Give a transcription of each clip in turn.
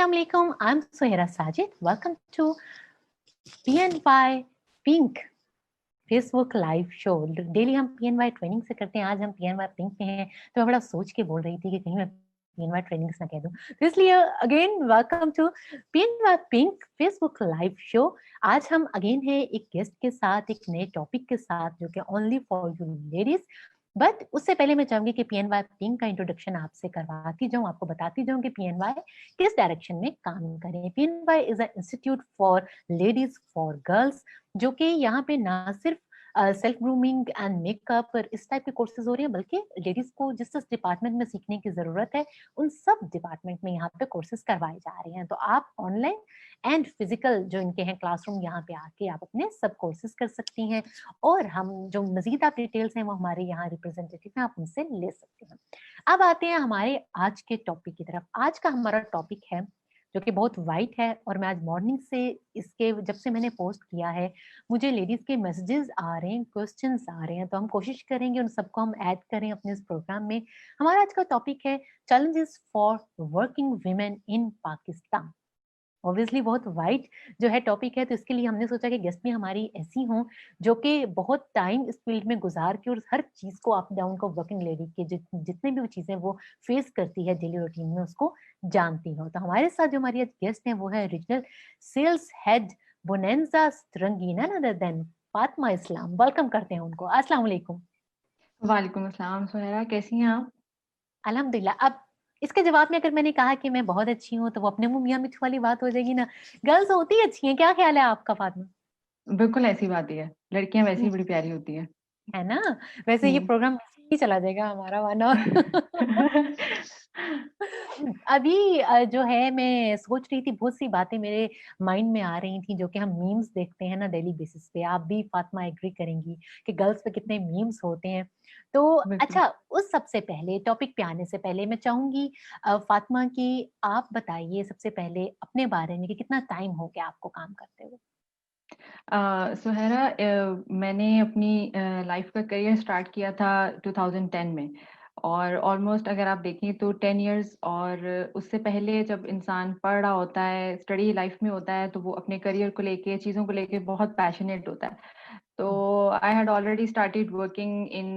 Assalamu alaikum. I'm Suhaira Sajid. Welcome to PNY Pink Facebook live show. Daily हम PNY training से करते हैं, आज हम PNY पिंक में हैं, तो मैं बड़ा सोच के बोल रही थी कि कहीं मैं PNY ट्रेनिंग्स ना कह दूं, तो इसलिए again welcome to PNY pink Facebook live show. आज हम अगेन है एक गेस्ट के साथ, एक नए टॉपिक के साथ, जो कि only for you ladies. But उससे पहले मैं चाहूंगी कि PNY पिंक का इंट्रोडक्शन आपसे करवाती जाऊं, आपको बताती जाऊं कि PNY किस डायरेक्शन में काम करें। PNY is a institute for ladies for girls, जो कि यहाँ पे ना सिर्फ सेल्फ ग्रूमिंग एंड मेकअप इस टाइप के कोर्सेज हो रहे हैं, बल्कि लेडीज को जिस जिस डिपार्टमेंट में सीखने की जरूरत है उन सब डिपार्टमेंट में यहाँ पे कोर्सेज करवाए जा रहे हैं। तो आप ऑनलाइन एंड फिजिकल जो इनके हैं क्लासरूम, यहाँ पे आके आप अपने सब कोर्सेज कर सकती हैं, और हम जो मजीद आप डिटेल्स हैं वो हमारे यहाँ रिप्रेजेंटेटिव हैं, आप उनसे ले सकते हैं। अब आते हैं हमारे आज के टॉपिक की तरफ। आज का हमारा टॉपिक है जो कि बहुत वाइड है, और मैं आज मॉर्निंग से इसके जब से मैंने पोस्ट किया है मुझे लेडीज के मैसेजेस आ रहे हैं, क्वेश्चंस आ रहे हैं, तो हम कोशिश करेंगे उन सबको हम ऐड करें अपने इस प्रोग्राम में। हमारा आज का टॉपिक है challenges for working women in Pakistan. Obviously बहुत वाइड जो है टॉपिक है, तो इसके लिए हमने सोचा कि गेस्ट भी हमारी ऐसी हों जो कि बहुत टाइम इस फील्ड में गुजार के और हर चीज को अप डाउन को वर्किंग लेडी के जितने भी चीजें वो फेस करती है डेली रूटीन में उसको जानती हो। तो हमारे साथ जो हमारी गेस्ट है वो है रीजनल सेल्स हेड बोनेंजा स्ट्रंगीना, नदर देन फातिमा इस्लाम। वेलकम करते हैं उनको। अस्सलाम वालेकुम। वालेकुम अस्सलाम। सुहैरा, कैसी हैं आप? अल्हम्दुलिल्लाह। अब इसके जवाब में अगर मैंने कहा कि मैं बहुत अच्छी हूँ तो वो अपने मुंह मियां मिठू वाली बात हो जाएगी ना। गर्ल्स होती अच्छी हैं, क्या ख्याल है आपका फातिमा? बिल्कुल ऐसी बात ही है, लड़कियां वैसी हम्म, ही बड़ी प्यारी होती हैं। है ना। वैसे ये हम्म। प्रोग्राम ही चला जाएगा हमारा वाना। अभी जो है मैं सोच रही थी, बहुत सी बातें मेरे माइंड में आ रही थी जो कि हम मीम्स देखते हैं ना डेली बेसिस पे। आप भी फातिमा एग्री करेंगी कि गर्ल्स पे कितने मीम्स होते हैं। तो बिल्कुल। अच्छा, उस सबसे पहले टॉपिक पे आने से पहले मैं चाहूंगी फातिमा की आप बताइए सबसे पहले अपने बारे में कि कितना टाइम हो गया आपको काम करते हुए। सुहैरा, मैंने अपनी लाइफ का करियर स्टार्ट किया था 2010 में, और ऑलमोस्ट अगर आप देखें तो 10 इयर्स। और उससे पहले जब इंसान पढ़ रहा होता है, स्टडी लाइफ में होता है, तो वो अपने करियर को लेके, चीज़ों को लेके बहुत पैशनेट होता है। तो I had already started working in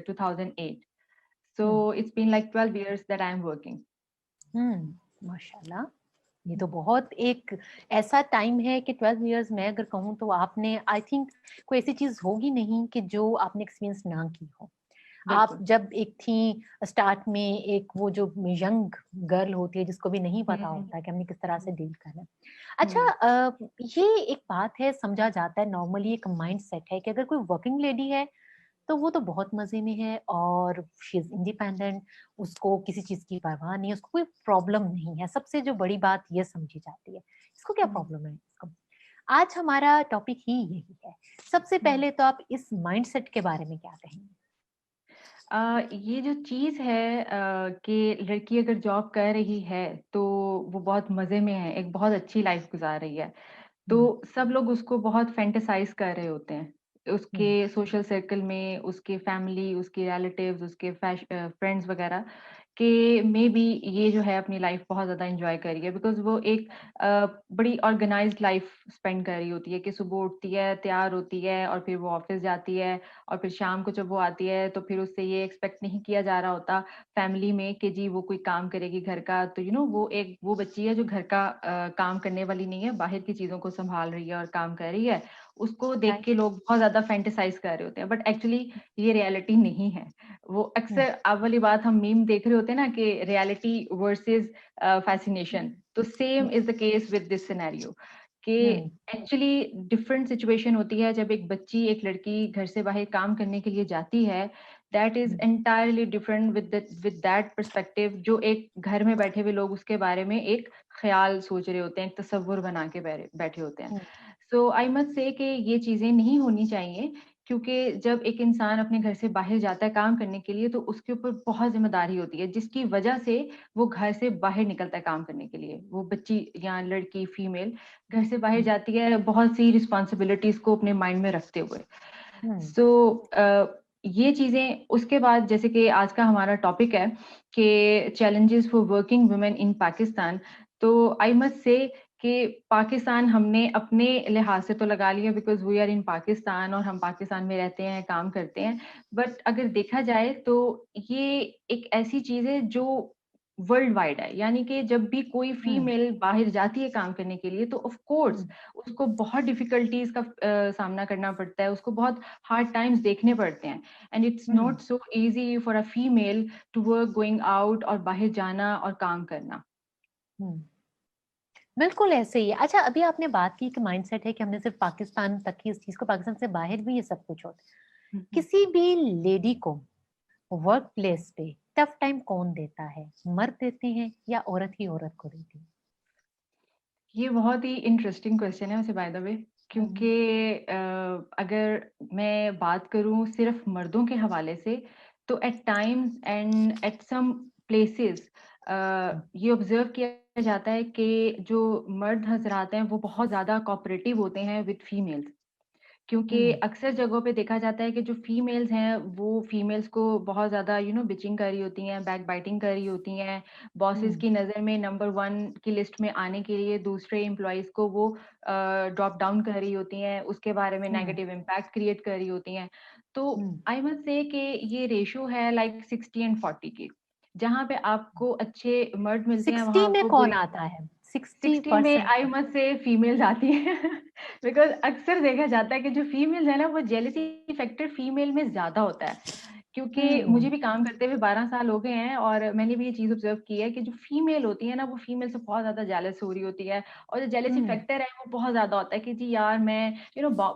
2008, so it's been like 12 years that I am working. माशाल्लाह। ये तो बहुत एक ऐसा टाइम है कि 12 इयर्स में अगर कहूँ तो आपने आई थिंक कोई ऐसी चीज होगी नहीं कि जो आपने एक्सपीरियंस ना की हो। आप बिल्कुल। जब एक थी स्टार्ट में, एक वो जो यंग गर्ल होती है जिसको भी नहीं पता हम्म। होता कि हमने किस तरह से हम्म। डील करना है। अच्छा, हम्म। ये एक बात है, समझा जाता है नॉर्मली, एक माइंड सेट है कि अगर कोई वर्किंग लेडी है तो वो तो बहुत मजे में है और शी इज इंडिपेंडेंट, उसको किसी चीज की परवाह नहीं है, उसको कोई प्रॉब्लम नहीं है। सबसे जो बड़ी बात ये समझी जाती है, इसको क्या हम्म। प्रॉब्लम है इसको। आज हमारा टॉपिक ही यही है। सबसे हम्म। पहले तो आप इस माइंडसेट के बारे में क्या कहेंगे? ये जो चीज़ है कि लड़की अगर जॉब कर रही है तो वो बहुत मज़े में है, एक बहुत अच्छी लाइफ गुजार रही है, तो हम्म, सब लोग उसको बहुत फैंटेसाइज कर रहे होते हैं। उसके हम्म, सोशल सर्कल में, उसके फैमिली, उसके रिलेटिव्स, उसके फ्रेंड्स वगैरह कि मे बी ये जो है अपनी लाइफ बहुत ज़्यादा एंजॉय कर रही है, बिकॉज़ वो एक बड़ी ऑर्गेनाइज्ड लाइफ स्पेंड कर रही होती है कि सुबह उठती है, तैयार होती है और फिर वो ऑफिस जाती है, और फिर शाम को जब वो आती है तो फिर उससे ये एक्सपेक्ट नहीं किया जा रहा होता फैमिली में कि जी वो कोई काम करेगी घर का। तो वो बच्ची है जो घर का काम करने वाली नहीं है, बाहर की चीज़ों को सँभाल रही है और काम कर रही है। उसको देख राइट। के लोग बहुत ज़्यादा फैंटेसाइज़ कर रहे होते हैं, बट एक्चुअली ये रियलिटी नहीं है। वो हम्म, अक्सर अब वाली बात हम मीम देख रहे होते हैं ना कि रियलिटी वर्सेस फैसिनेशन, तो same is the case with this scenario कि हम्म, एक्चुअली डिफरेंट सिचुएशन होती है जब एक बच्ची, एक लड़की घर से बाहर काम करने के लिए जाती है। That is hmm, entirely different with that perspective जो एक घर में बैठे हुए लोग उसके बारे में एक ख्याल सोच रहे होते हैं, एक तस्वुर बना के बैठे होते हैं। हम्म, सो आई मस्ट से कि ये चीज़ें नहीं होनी चाहिए, क्योंकि जब एक इंसान अपने घर से बाहर जाता है काम करने के लिए तो उसके ऊपर बहुत ज़िम्मेदारी होती है, जिसकी वजह से वो घर से बाहर निकलता है काम करने के लिए। वो बच्ची या लड़की, फीमेल घर से बाहर हम्म, जाती है बहुत सी रिस्पॉन्सिबिलिटीज़ को अपने माइंड में रखते हुए। हम्म, सो ये चीज़ें उसके बाद, जैसे कि आज का हमारा टॉपिक है कि challenges for working women in Pakistan, तो आई मस्ट से कि पाकिस्तान हमने अपने लिहाज से तो लगा लिया because we are in Pakistan और हम पाकिस्तान में रहते हैं, काम करते हैं। बट अगर देखा जाए तो ये एक ऐसी चीज़ है जो वर्ल्ड वाइड है। यानी कि जब भी कोई हम्म फीमेल बाहर जाती है काम करने के लिए तो ऑफ कोर्स हम्म उसको बहुत डिफिकल्टीज़ का सामना करना पड़ता है, उसको बहुत हार्ड टाइम्स देखने पड़ते हैं। And it's hmm not so easy for a female to work going out और बाहर जाना और काम करना। हम्म बिल्कुल ऐसे ही है। अच्छा, अभी आपने बात की कि माइंडसेट है कि हमने सिर्फ पाकिस्तान तक ही इस चीज को, पाकिस्तान से बाहर भी ये सब कुछ होता है। हुँ, हुँ। किसी भी लेडी को वर्क प्लेस पे टफ टाइम कौन देता है? मर्द देते हैं या औरत ही औरत को देती है? ये बहुत ही इंटरेस्टिंग क्वेश्चन है वैसे बाय द वे हम्म क्योंकि अगर मैं बात करूं सिर्फ मर्दों के हवाले से तो at times and at some places ये ऑब्जर्व किया जाता है कि जो मर्द हजरात हैं वो बहुत ज़्यादा कोऑपरेटिव होते हैं विद फीमेल्स क्योंकि हम्म अक्सर जगहों पे देखा जाता है कि जो फीमेल्स हैं वो फीमेल्स को बहुत ज़्यादा बिचिंग कर रही होती हैं, बैक बाइटिंग कर रही होती हैं। बॉसेस हम्म की नज़र में नंबर 1 की लिस्ट में आने के लिए दूसरे एम्प्लॉइज़ को वो ड्रॉप डाउन कर रही होती हैं, उसके बारे में हम्म नेगेटिव इम्पैक्ट क्रिएट कर रही होती हैं। तो हम्म आई मस्ट से कि ये रेशियो है लाइक 60 एंड 40 की। जहाँ पे आपको अच्छे मर्द मिलते हैं, वहाँ 60 में आपको कौन बुरे आता है? 60 में 60%? आई मस्ट से फीमेल्स आती हैं बिकॉज़ अक्सर देखा जाता है कि जो फीमेल्स है ना वो जेलसी फैक्टर फीमेल में ज़्यादा होता है। क्योंकि मुझे हम्म भी काम करते हुए 12 साल हो गए हैं और मैंने भी ये चीज़ ऑब्ज़र्व की है कि जो फीमेल होती है ना वो फीमेल से बहुत ज़्यादा जेलस हो रही होती है और जो जेलसी हम्म फैक्टर है वो बहुत ज़्यादा होता है कि जी यार मैं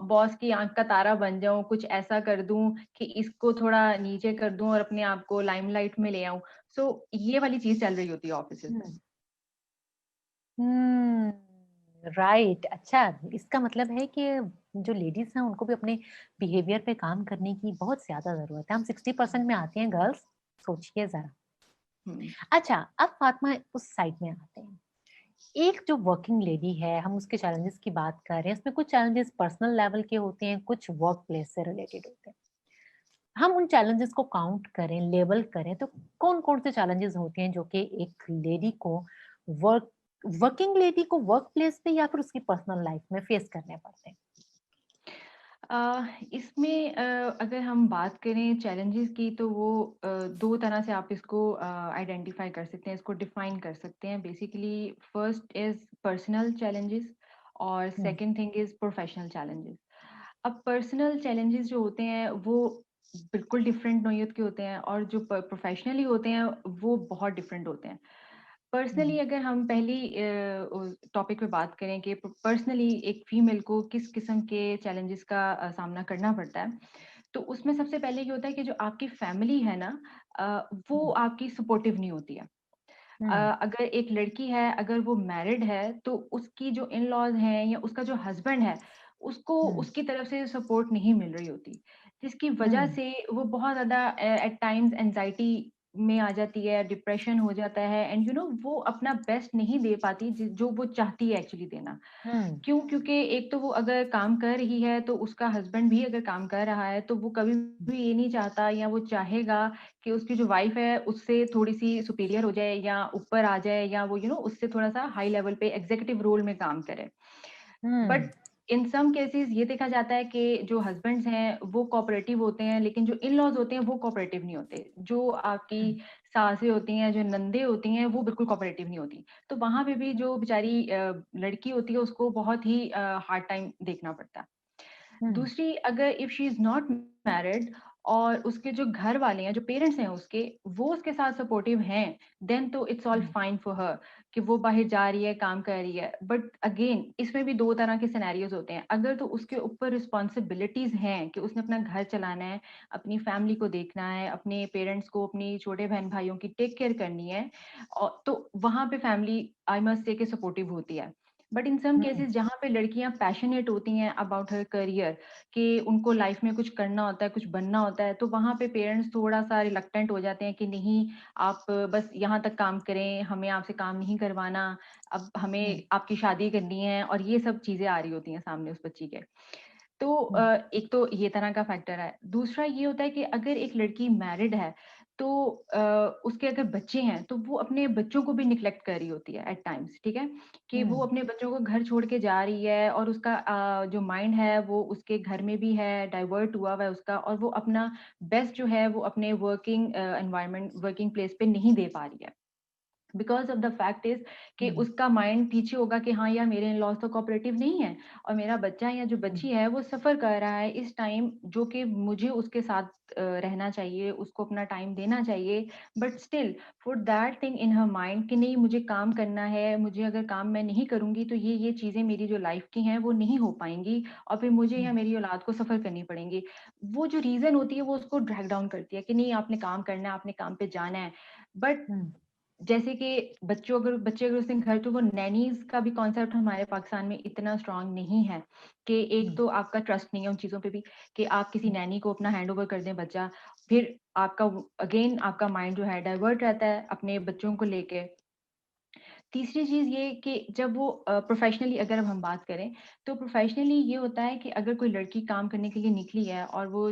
बॉस की आँख का तारा बन जाऊँ, कुछ ऐसा कर दूँ कि इसको थोड़ा नीचे कर दूँ और अपने आप को लाइमलाइट में ले आऊँ। सो ये वाली चीज़ चल रही होती है ऑफ़िसेज़ में। हम्म राइट। अच्छा, इसका मतलब है कि जो लेडीज हैं उनको भी अपने बिहेवियर पे काम करने की बहुत ज्यादा जरूरत है। हम 60% में आते हैं गर्ल्स, सोचिए जरा। हुँ। अच्छा, अब फातिमा उस साइड में आते हैं। एक जो वर्किंग लेडी है, हम उसके चैलेंजेस की बात कर रहे हैं। इसमें कुछ चैलेंजेस पर्सनल लेवल के होते हैं, कुछ वर्क प्लेस से रिलेटेड होते हैं। हम उन चैलेंजेस को काउंट करें, लेबल करें, तो कौन कौन से चैलेंजेस होते हैं जो कि एक लेडी को, वर्क वर्किंग लेडी को वर्क प्लेस पे या फिर उसकी पर्सनल लाइफ में फेस करने पड़ते हैं? इसमें अगर हम बात करें चैलेंजेस की तो वो 2 तरह से आप इसको आइडेंटिफ़ाई कर सकते हैं, इसको डिफ़ाइन कर सकते हैं। Basically first is personal challenges और hmm second thing is professional challenges. अब पर्सनल चैलेंजेस जो होते हैं वो बिल्कुल डिफरेंट नोयत के होते हैं और जो प्रोफ़ेशनली होते हैं वो बहुत डिफरेंट होते हैं। पर्सनली हम्म अगर हम पहली टॉपिक पे बात करें कि पर्सनली एक फीमेल को किस किस्म के चैलेंजेस का सामना करना पड़ता है, तो उसमें सबसे पहले ये होता है कि जो आपकी फैमिली है ना वो हम्म आपकी सपोर्टिव नहीं होती है। हम्म अगर एक लड़की है, अगर वो मैरिड है, तो उसकी जो इन-लॉज़ हैं या उसका जो हस्बैंड है, उसको हम्म उसकी तरफ से सपोर्ट नहीं मिल रही होती। जिसकी वजह हम्म से वो बहुत ज़्यादा एट टाइम्स एंग्ज़ायटी में आ जाती है, डिप्रेशन हो जाता है एंड वो अपना बेस्ट नहीं दे पाती जो वो चाहती है एक्चुअली देना। हम्म क्यों? क्योंकि एक तो वो अगर काम कर रही है, तो उसका हस्बैंड भी अगर काम कर रहा है, तो वो कभी भी ये नहीं चाहता या वो चाहेगा कि उसकी जो वाइफ़ है, उससे थोड़ी-सी सुपीरियर हो जाए या ऊपर आ जाए या वो उससे थोड़ा-सा हाई लेवल पे एग्ज़ीक्यूटिव रोल में काम करे। हम्म बट इन सम केसेस ये देखा जाता है कि जो हस्बैंड्स हैं वो कोऑपरेटिव होते हैं, लेकिन जो इन-लॉज़ होते हैं वो कोऑपरेटिव नहीं होते। जो आपकी हम्म सासें होती हैं, जो नंदें होती हैं, वो बिल्कुल कोऑपरेटिव नहीं होती। तो वहाँ पे भी जो बेचारी लड़की होती है उसको बहुत ही हार्ड टाइम देखना पड़ता है। हम्म दूसरी अगर if she is not married और उसके जो घर वाले हैं, जो पेरेंट्स हैं उसके, वो उसके साथ सपोर्टिव हैं, देन तो it's all hmm fine for her कि वो बाहर जा रही है, काम कर रही है। बट अगेन इसमें भी 2 तरह के सिनेरियोज़ होते हैं। अगर तो उसके ऊपर रिस्पॉन्सिबिलिटीज़ हैं कि उसने अपना घर चलाना है, अपनी फैमिली को देखना है, अपने पेरेंट्स को, अपनी छोटे बहन-भाइयों की टेक केयर करनी है तो वहाँ पे फैमिली आई मस्ट से कि सपोर्टिव होती है। But in some hmm cases जहाँ पे लड़कियाँ पैशनेट होती हैं अबाउट हर करियर कि उनको लाइफ में कुछ करना होता है, कुछ बनना होता है, तो वहाँ पे पेरेंट्स थोड़ा-सा रिलक्टेंट हो जाते हैं कि नहीं, आप बस यहाँ तक काम करें, हमें आपसे काम नहीं करवाना, अब हम्म हमें आपकी शादी करनी है और ये सब चीज़ें आ रही होती हैं सामने उस बच्ची के। तो हम्म एक तो ये तरह का फैक्टर है। दूसरा ये होता है कि अगर एक लड़की मैरिड है, तो उसके अगर बच्चे हैं तो वो अपने बच्चों को भी निग्लेक्ट कर रही होती है एट टाइम्स, ठीक है? कि वो अपने बच्चों को घर छोड़ के जा रही है और उसका जो माइंड है वो उसके घर में भी है, डाइवर्ट हुआ हुआ है उसका, और वो अपना बेस्ट जो है वो अपने वर्किंग एनवायरनमेंट, वर्किंग प्लेस पे नहीं दे पा रही है। Because of the fact is कि हम्म, उसका माइंड पीछे होगा कि हाँ यार, मेरे इन-लॉज़ तो कोऑपरेटिव नहीं है और मेरा बच्चा या जो हम्म, बच्ची है वो सफ़र कर रहा है इस टाइम, जो कि मुझे उसके साथ रहना चाहिए, उसको अपना टाइम देना चाहिए। But still for that thing in her mind कि नहीं, मुझे काम करना है, मुझे अगर काम मैं नहीं करूँगी तो ये चीज़ें मेरी जो लाइफ़ की हैं वो नहीं हो पाएँगी और फिर मुझे या हम्म, मेरी औलाद को सफ़र करनी पड़ेंगी। वो जो रीज़न होती है वो उसको ड्रैग डाउन करती है कि नहीं, आपने काम करना है, आपने काम पे जाना है। बट हम्म, जैसे कि बच्चे अगर उस दिन घर, तो वो नैनीज़ का भी कॉन्सेप्ट हमारे पाकिस्तान में इतना स्ट्रॉन्ग नहीं है कि एक हम्म, तो आपका ट्रस्ट नहीं है उन चीज़ों पे भी कि आप किसी हम्म, नैनी को अपना हैंडओवर कर दें बच्चा, फिर आपका अगेन आपका माइंड जो है डाइवर्ट रहता है अपने बच्चों को लेके। तीसरी चीज़ ये कि जब वो प्रोफ़ेशनली अगर अब हम बात करें, तो प्रोफ़ेशनली ये होता है कि अगर कोई लड़की काम करने के लिए निकली है और वो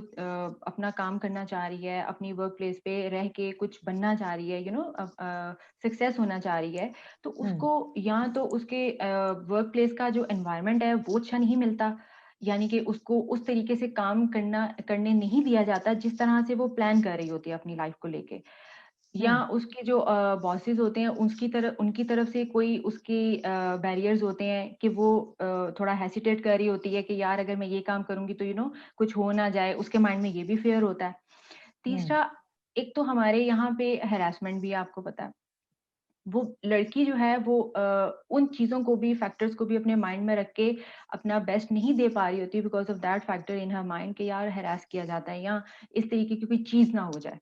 अपना काम करना चाह रही है, अपनी वर्क प्लेस पे रह के कुछ बनना चाह रही है, सक्सेस होना चाह रही है, तो हम्म, उसको या तो उसके वर्क प्लेस का जो एनवायरनमेंट है, वो अच्छा नहीं मिलता, यानी कि उसको उस तरीके से काम करने नहीं दिया जाता, जिस तरह से वो प्लान कर रही होती है अपनी लाइफ़ को लेके। या हम्म, उसके जो बॉसेस होते हैं उनकी तरफ से कोई उसके बैरियर्स होते हैं कि वो थोड़ा हेसिटेट कर रही होती है कि यार, अगर मैं ये काम करूँगी तो कुछ हो ना जाए, उसके माइंड में ये भी फ़ियर होता है। हम्म, तीसरा, एक तो हमारे यहाँ पे हैरेसमेंट भी है, आपको पता है। वो लड़की जो है वो उन चीज़ों को भी, फैक्टर्स को भी अपने माइंड में रख के अपना बेस्ट नहीं दे पा रही होती because of that factor in her mind कि यार, हैरेस किया जाता है या इस तरीके की कोई चीज़ ना हो जाए।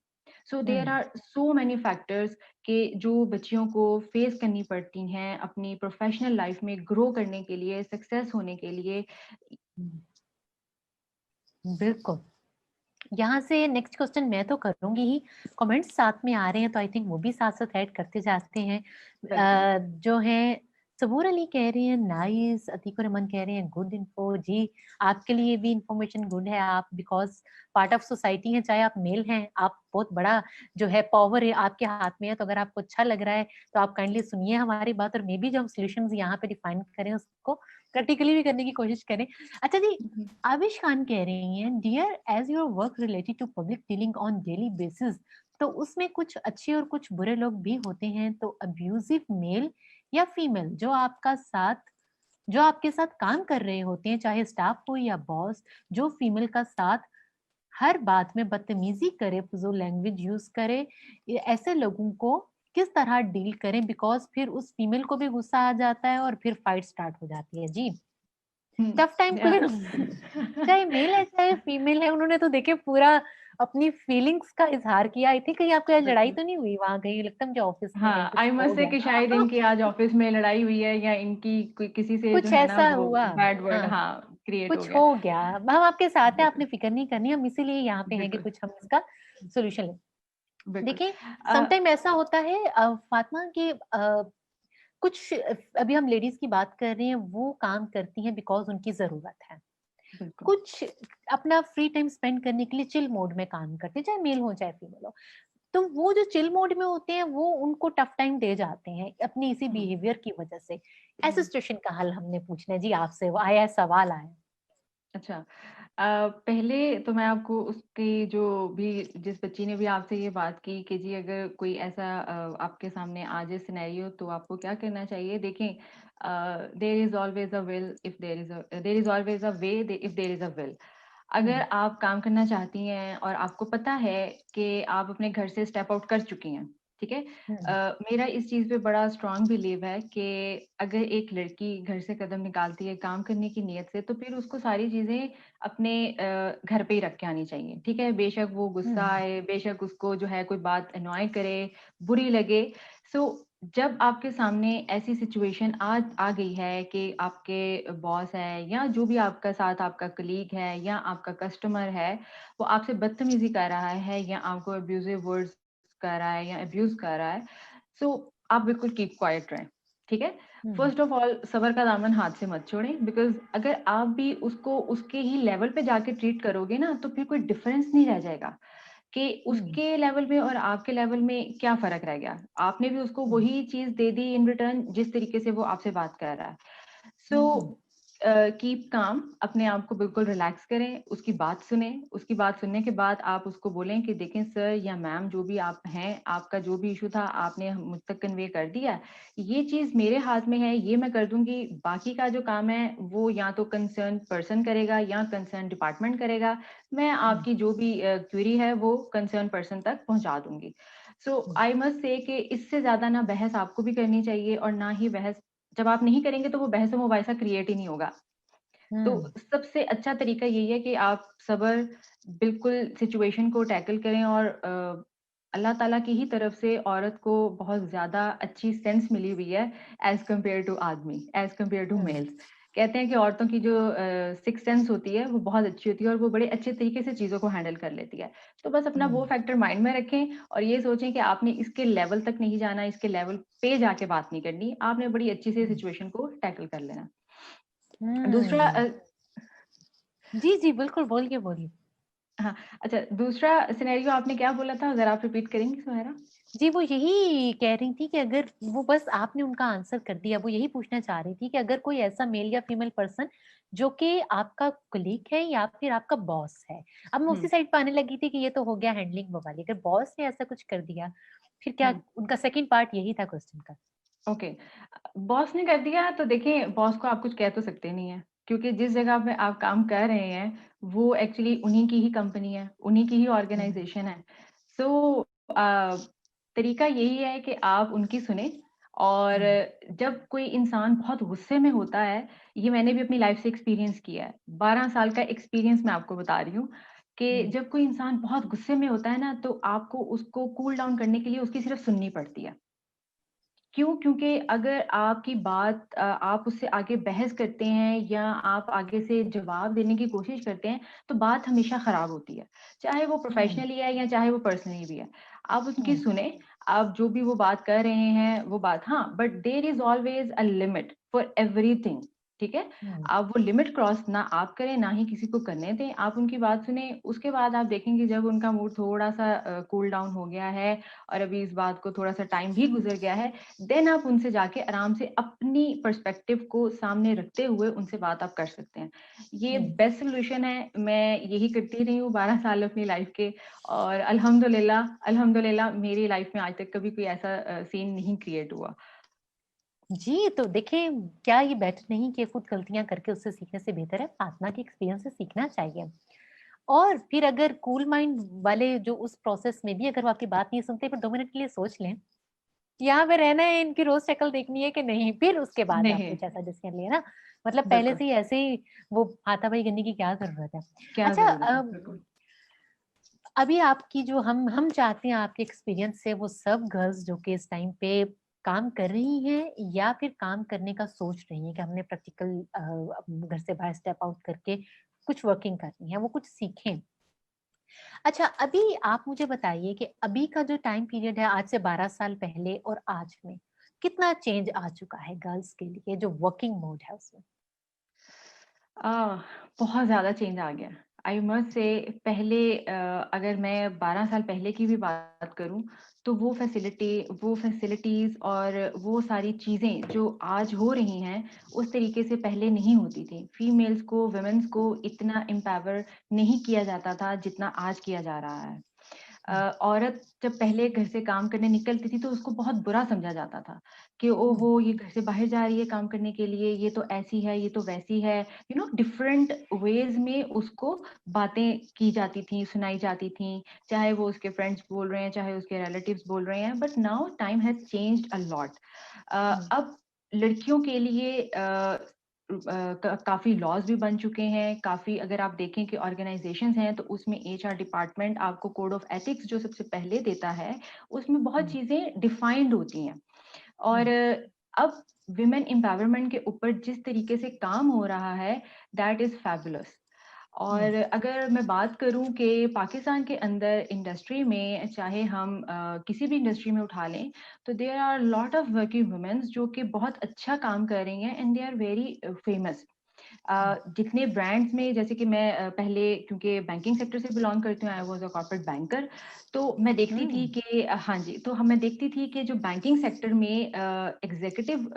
So there hmm, are so many factors कि जो बच्चियों को फेस करनी पड़ती हैं अपनी प्रोफ़ेशनल लाइफ़ में ग्रो करने के लिए, सक्सेस होने के लिए। हम्म, बिल्कुल। यहाँ से नेक्स्ट क्वेश्चन मैं तो करूंगी ही, कमेंट्स साथ में आ रहे हैं तो आई थिंक वो भी साथ साथ ऐड करते जाते हैं। बिल्कुल। जो है सबूर अली कह रहे हैं नाइस, अतीक रहमान कह रहे हैं गुड इन्फो जी, आपके लिए भी इंफॉर्मेशन गुड है, आप बिकॉज पार्ट ऑफ सोसाइटी हैं, चाहे आप मेल हैं, आप बहुत बड़ा जो है पावर है आपके हाथ में है, तो अगर आपको अच्छा लग रहा है तो आप काइंडली सुनिए हमारी बात, और मे बी जो हम सोल्यूशन यहाँ पे डिफाइन करें उसको प्रैक्टिकली भी करने की कोशिश करें। अच्छा जी, हुँ, हुँ। आविश खान कह रही हैं dear, as your work related to public dealing on daily basis, तो उसमें कुछ अच्छे और कुछ बुरे लोग भी होते हैं, तो अब्यूजिव मेल या फीमेल जो आपके साथ काम कर रहे होते हैं, चाहे स्टाफ हो या बॉस, जो फीमेल का साथ हर बात में बदतमीजी करे, फिजूल लैंग्वेज यूज करे, ऐसे लोगों को किस तरह डील करें, बिकॉज फिर उस फीमेल को भी गुस्सा आ जाता है और फिर फाइट स्टार्ट हो जाती है जी। हुँ, टफ टाइम या क्वीन चाहे मेल है चाहे फीमेल है, उन्होंने तो देखे पूरा अपनी फीलिंग्स का इजहार किया। आई थिंक कहीं आपको आज लड़ाई बिल्कुल। तो नहीं हुई वहां, कहीं लगता है मुझे ऑफिस में कहीं हाँ, कुछ आई हो मस्ट से कि शायद गया इनकी आज ऑफ़िस में लड़ाई हुई है या इनकी कोई किसी से जो कुछ है ना ऐसा वो हुआ। बैड वर्ड, हाँ, हाँ, क्रिएट हो कुछ गया। हो गया, हम आपके साथ है, बिल्कुल, आपने फिक्र नहीं करनी, हम इसीलिए यहाँ पे हैं कि बिल्कुल, कुछ हम इसका सोल्यूशन लें। बिल्कुल। देखिए, अ, समटाइम ऐसा होता है फातिमा कि कुछ अभी हम लेडीज की बात कर रहे हैं, वो काम करती हैं बिकॉज उनकी जरूरत है, बिल्कुल। कुछ अपना फ्री टाइम स्पेंड करने के लिए चिल मोड में काम करते हैं, चाहे मेल हो चाहे फीमेल हो, तो वो जो चिल मोड में होते हैं वो उनको टफ टाइम दे जाते हैं अपनी इसी हुँ, बिहेवियर की वजह से। ऐसे हुँ। सिचुएशन का हल हमने पूछना है जी आपसे, वो आया है, सवाल आया है। अच्छा, पहले तो मैं आपको उसकी जो भी जिस बच्ची ने भी आपसे ये बात की कि जी, अगर कोई ऐसा आपके सामने आ जाए सिनेरियो तो आपको क्या करना चाहिए? देखें, there is always a will if there is always a way if there is a will. अगर हम्म, आप काम करना चाहती हैं और आपको पता है कि आप अपने घर से स्टेप आउट कर चुकी हैं, ठीक है? हम्म, मेरा इस चीज़ पे बड़ा स्ट्रॉन्ग बिलीव है कि अगर एक लड़की घर से कदम निकालती है काम करने की नीयत से, तो फिर उसको सारी चीज़ें अपने घर पे ही रख के आनी चाहिए, ठीक है? बेशक वो गुस्सा हम्म, आए, बेशक उसको जो है कोई बात अनॉय करे, बुरी लगे। सो जब आपके सामने ऐसी सिचुएशन आ गई है कि आपके बॉस है या जो भी आपका साथ आपका कलीग है या आपका कस्टमर है, वो आपसे बदतमीज़ी कर रहा है या आपको अब्यूज़िव वर्ड्स कर रहा है या अब्यूज़ कर रहा है, सो आप बिल्कुल कीप क्वाइट रहें, ठीक है? हम्म, फर्स्ट ऑफ ऑल सब्र का दामन हाथ से मत छोड़ें, बिकॉज़ अगर आप भी उसको उसके ही लेवल पे जाके ट्रीट करोगे ना, तो फिर कोई डिफरेंस नहीं रह जाएगा। कि उसके लेवल में और आपके लेवल में क्या फ़र्क रह गया? आपने भी उसको वही चीज़ दे दी इन रिटर्न जिस तरीके से वो आपसे बात कर रहा है। सो कीप काम, अपने आप को बिल्कुल रिलैक्स करें, उसकी बात सुनें, उसकी बात सुनने के बाद आप उसको बोलें कि देखें सर या मैम जो भी आप हैं, आपका जो भी इश्यू था आपने मुझ तक कन्वे कर दिया है। ये चीज़ मेरे हाथ में है, ये मैं कर दूँगी, बाकी का जो काम है वो या तो कंसर्न पर्सन करेगा या कंसर्न डिपार्टमेंट करेगा। मैं आपकी जो भी क्वेरी है वो कंसर्न पर्सन तक पहुँचा दूँगी। सो आई मस्ट से कि इससे ज़्यादा ना बहस आपको भी करनी चाहिए और ना ही बहस जब आप नहीं करेंगे तो वो बहस-ओ-मुबाहिसा क्रिएट ही नहीं होगा। तो सबसे अच्छा तरीका यही है कि आप सब्र बिल्कुल सिचुएशन को टैकल करें और अल्लाह ताला की ही तरफ से औरत को बहुत ज़्यादा अच्छी सेंस मिली हुई है एज़ कम्पेयर टू आदमी, एज़ कम्पेयर टू मेल्स। कहते हैं कि औरतों की जो सिक्स्थ सेंस होती है वो बहुत अच्छी होती है और वो बड़े अच्छे तरीके से चीज़ों को हैंडल कर लेती है। तो बस अपना वो फैक्टर माइंड में रखें और ये सोचें कि आपने इसके लेवल तक नहीं जाना, इसके लेवल पे जाके बात नहीं करनी। आपने बड़ी अच्छी से सिचुएशन को टैकल कर लेना। दूसरा जी जी बिल्कुल, बोलिए बोलिए। हाँ, अच्छा दूसरा सिनेरियो आपने क्या बोला था? अगर आप रिपीट करेंगी सुनहरा? जी, वो यही कह रही थी कि अगर वो बस आपने उनका आंसर कर दिया, वो यही पूछना चाह रही थी कि अगर कोई ऐसा मेल या फीमेल पर्सन जो कि आपका कलीग है या फिर आपका बॉस है। अब मैं हुँ, उसी साइड पे आने लगी थी कि ये तो हो गया हैंडलिंग वो वाली, अगर बॉस ने ऐसा कुछ कर दिया, फिर क्या? हुँ, उनका सेकंड पार्ट यही था क्वेश्चन का। ओके। बॉस ने कर दिया तो देखिए बॉस को आप कुछ कह तो सकते नहीं हैं, क्योंकि जिस जगह पे आप काम कर रहे हैं, वो एक्चुअली उन्हीं की ही कंपनी है, उन्हीं की ही हुँ, ऑर्गनाइज़ेशन है। सो अ, तरीका यही है कि आप उनकी सुनें और हुँ, जब कोई इंसान बहुत गुस्से में होता है, ये मैंने भी अपनी लाइफ़ से एक्सपीरियंस किया है। 12 साल का एक्सपीरियंस मैं आपको बता रही हूँ कि हुँ, जब कोई इंसान बहुत गुस्से में होता है ना, तो आपको उसको कूल डाउन करने के लिए उसकी सिर्फ़ सुननी पड़ती है। क्यों? क्योंकि अगर आपकी बात आप उससे आगे बहस करते हैं या आप आगे से जवाब देने की कोशिश करते हैं, तो बात हमेशा खराब होती है। चाहे वो हुँ, प्रोफ़ेशनली है या चाहे वो पर्सनली भी है। आप उनकी हुँ, सुनें, आप जो भी वो बात कर रहे हैं, वो बात हाँ, but there is always a limit for everything, ठीक है? हुँ, आप वो लिमिट क्रॉस ना आप करें, ना ही किसी को करने दें। आप उनकी बात सुनें, उसके बाद आप देखेंगे जब उनका मूड थोड़ा-सा कूल डाउन हो गया है और अभी इस बात को थोड़ा-सा टाइम भी गुज़र गया है, देन आप उनसे जाके आराम से अपनी पर्सपेक्टिव को सामने रखते हुए उनसे बात आप कर सकते हैं। ये हुँ। बेस्ट सॉल्यूशन है, मैं यही करती रही हूँ 12 साल अपनी लाइफ़ के और अल्हम्दुलिल्लाह अल्हम्दुलिल्लाह मेरी लाइफ़ में आज तक कभी कोई ऐसा सीन नहीं क्रिएट हुआ। जी, तो देखिए, क्या ये बेटर नहीं कि खुद गलतियाँ करके उससे सीखने से बेहतर है पार्टनर के एक्सपीरियंस से सीखना चाहिए। और फिर अगर कूल माइंड वाले जो उस प्रोसेस में भी अगर वो आपकी बात नहीं सुनते, फिर 2 मिनट के लिए सोच लें, यहाँ पे रहना है, इनकी रोज़ शक्ल देखनी है कि नहीं, फिर उसके बाद आप नहीं, कुछ ऐसा डिसीज़न लिए ना। मतलब पहले बिल्कुल, से ही ऐसे ही वो हाथापाई करने की क्या ज़रूरत है। क्या अच्छा, ज़रूरत है? बिल्कुल। अभी आपकी जो हम चाहते हैं आपके एक्सपीरियंस से वो सब गर्ल्स जो कि इस टाइम पे काम कर रही हैं या फिर काम करने का सोच रही हैं कि हमने प्रैक्टिकल घर से बाहर स्टेप आउट करके कुछ वर्किंग करनी है, वो कुछ सीखें। अच्छा, अभी आप मुझे बताइए कि अभी का जो टाइम पीरियड है आज से 12 साल पहले और आज में, कितना चेंज आ चुका है गर्ल्स के लिए जो वर्किंग मोड है उसमें? अ, बहुत ज़्यादा चेंज आ गया। आई मस्ट से पहले अगर मैं 12 साल पहले की भी बात करूँ, तो वो फैसिलिटीज़ और वो सारी चीज़ें जो आज हो रही हैं, उस तरीके से पहले नहीं होती थी। फीमेल्स को, वुमेन्स को इतना एम्पावर नहीं किया जाता था, जितना आज किया जा रहा है। हुँ, औरत जब पहले घर से काम करने निकलती थी, तो उसको बहुत बुरा समझा जाता था कि हुँ, ओहो! ये घर से बाहर जा रही है काम करने के लिए, ये तो ऐसी है, ये तो वैसी है। यू नो डिफरेंट वेज़ में उसको बातें की जाती थी, सुनाई जाती थी, चाहे वो उसके फ्रेंड्स बोल रहे हैं, चाहे उसके रिलेटिव्स बोल रहे हैं, but now time has changed a lot. हुँ, अब लड़कियों के लिए काफ़ी लॉज़ भी बन चुके हैं, काफ़ी अगर आप देखें कि ऑर्गनाइज़ेशंस हैं, तो उसमें एचआर डिपार्टमेंट आपको कोड ऑफ एथिक्स जो सबसे पहले देता है, उसमें बहुत हुँ, चीज़ें डिफाइंड होती हैं। हुँ, और अब विमेन एम्पावरमेंट के ऊपर जिस तरीके से काम हो रहा है, दैट इज़ फैबुलस। हुँ, और अगर मैं बात करूँ कि पाकिस्तान के अंदर इंडस्ट्री में चाहे हम किसी भी इंडस्ट्री में उठा लें, तो there are lot of working womens जो कि बहुत अच्छा काम कर रही हैं and they are very famous. जितने ब्रांड्स में, जैसे कि मैं पहले क्योंकि बैंकिंग सेक्टर से बिलोंग करती हूँ, I was a corporate banker, तो मैं देखती थी कि हाँ जी, तो हम मैं देखती थी कि जो बैंकिंग सेक्टर में एग्जीक्यूटिव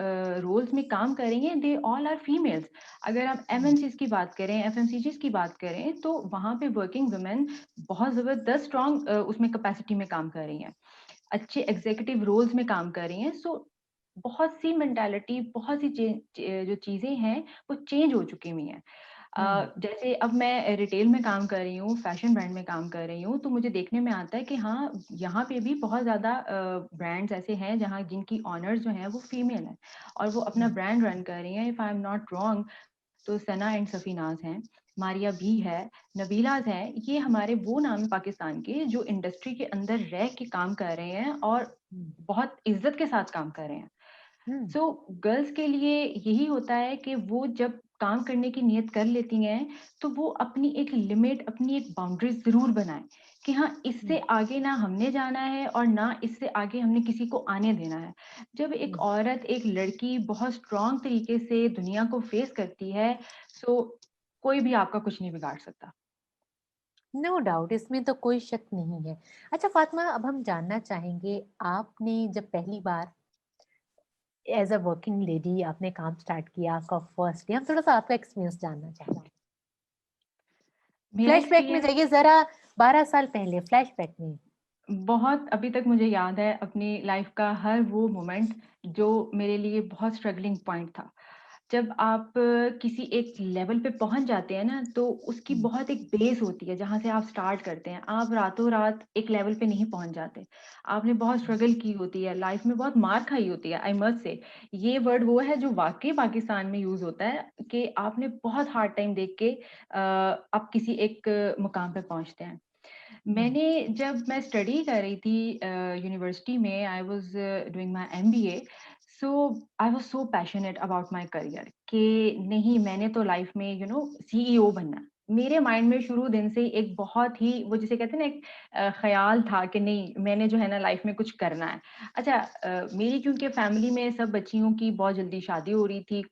रोल्स में काम कर रही हैं, दे ऑल आर फीमेल्स। अगर आप एमएनसीज की बात करें, एफएमसीजीज की बात करें, तो वहाँ पे वर्किंग वुमेन बहुत जबरदस्त स्ट्रॉन्ग उसमें कैपेसिटी में काम कर रही हैं, अच्छे एग्जीक्यूटिव रोल्स में काम कर रही हैं। सो बहुत सी मेंटालिटी, बहुत सी जो चीजें हैं वो चेंज हो चुकी हुई हैं। जैसे अब मैं रिटेल में काम कर रही हूँ, फैशन ब्रांड में काम कर रही हूँ, तो मुझे देखने में आता है कि हाँ, यहाँ पे भी बहुत ज़्यादा ब्रांड्स ऐसे हैं जहाँ जिनकी ऑनर्स जो हैं वो फीमेल हैं और वो अपना ब्रांड रन कर रही हैं। If I am not wrong, तो सना एंड सफीनाज हैं, मारिया भी है, नबीलाज हैं। ये हमारे वो नाम हैं पाकिस्तान के जो इंडस्ट्री के अंदर रह के काम कर रहे हैं और बहुत इज्जत के साथ काम कर रहे हैं। सो गर्ल्स के लिए यही होता है कि वो जब काम करने की नियत कर लेती हैं, तो वो अपनी एक लिमिट, अपनी एक बाउंड्री जरूर बनाएं कि हाँ, इससे आगे ना हमने जाना है और ना इससे आगे हमने किसी को आने देना है। जब एक औरत, एक लड़की बहुत स्ट्रांग तरीके से दुनिया को फेस करती है, सो कोई भी आपका कुछ नहीं बिगाड़ सकता। नो डाउट, इसमें तो कोई शक नहीं है। अच्छा फातिमा, अब हम जानना चाहेंगे, आपने जब पहली बार एज अ वर्किंग लेडी आपने काम स्टार्ट किया, आपका फर्स्ट डे, हम थोड़ा सा आपका एक्सपीरियंस जानना चाहेंगे। मेरा फ्लैशबैक में एक्सपीरियंस जाइए जरा, 12 साल पहले फ्लैशबैक में। बहुत अभी तक मुझे याद है अपनी लाइफ का हर वो मोमेंट जो मेरे लिए बहुत स्ट्रगलिंग पॉइंट था। जब आप किसी एक लेवल पे पहुंच जाते हैं ना, तो उसकी बहुत एक बेस होती है जहां से आप स्टार्ट करते हैं। आप रातों रात एक लेवल पे नहीं पहुंच जाते। आपने बहुत स्ट्रगल की होती है, लाइफ में बहुत मार खाई होती है। आई मस्ट से, ये वर्ड वो है जो वाकई पाकिस्तान में यूज होता है कि आपने बहुत हार्ड टाइम देख के आप किसी एक मुकाम पे पहुंचते हैं। मैंने जब मैं स्टडी कर रही थी यूनिवर्सिटी में, I was doing my MBA, so I was so passionate about my career कि नहीं, मैंने तो लाइफ में सीईओ बनना है। मेरे माइंड में शुरू दिन से एक बहुत ही, वो जिसे कहते हैं ना, एक ख्याल था कि नहीं, मैंने जो है ना लाइफ में कुछ करना है। अच्छा, मेरी क्योंकि फैमिली में सब बच्चियों की बहुत जल्दी शादी हो रही थी।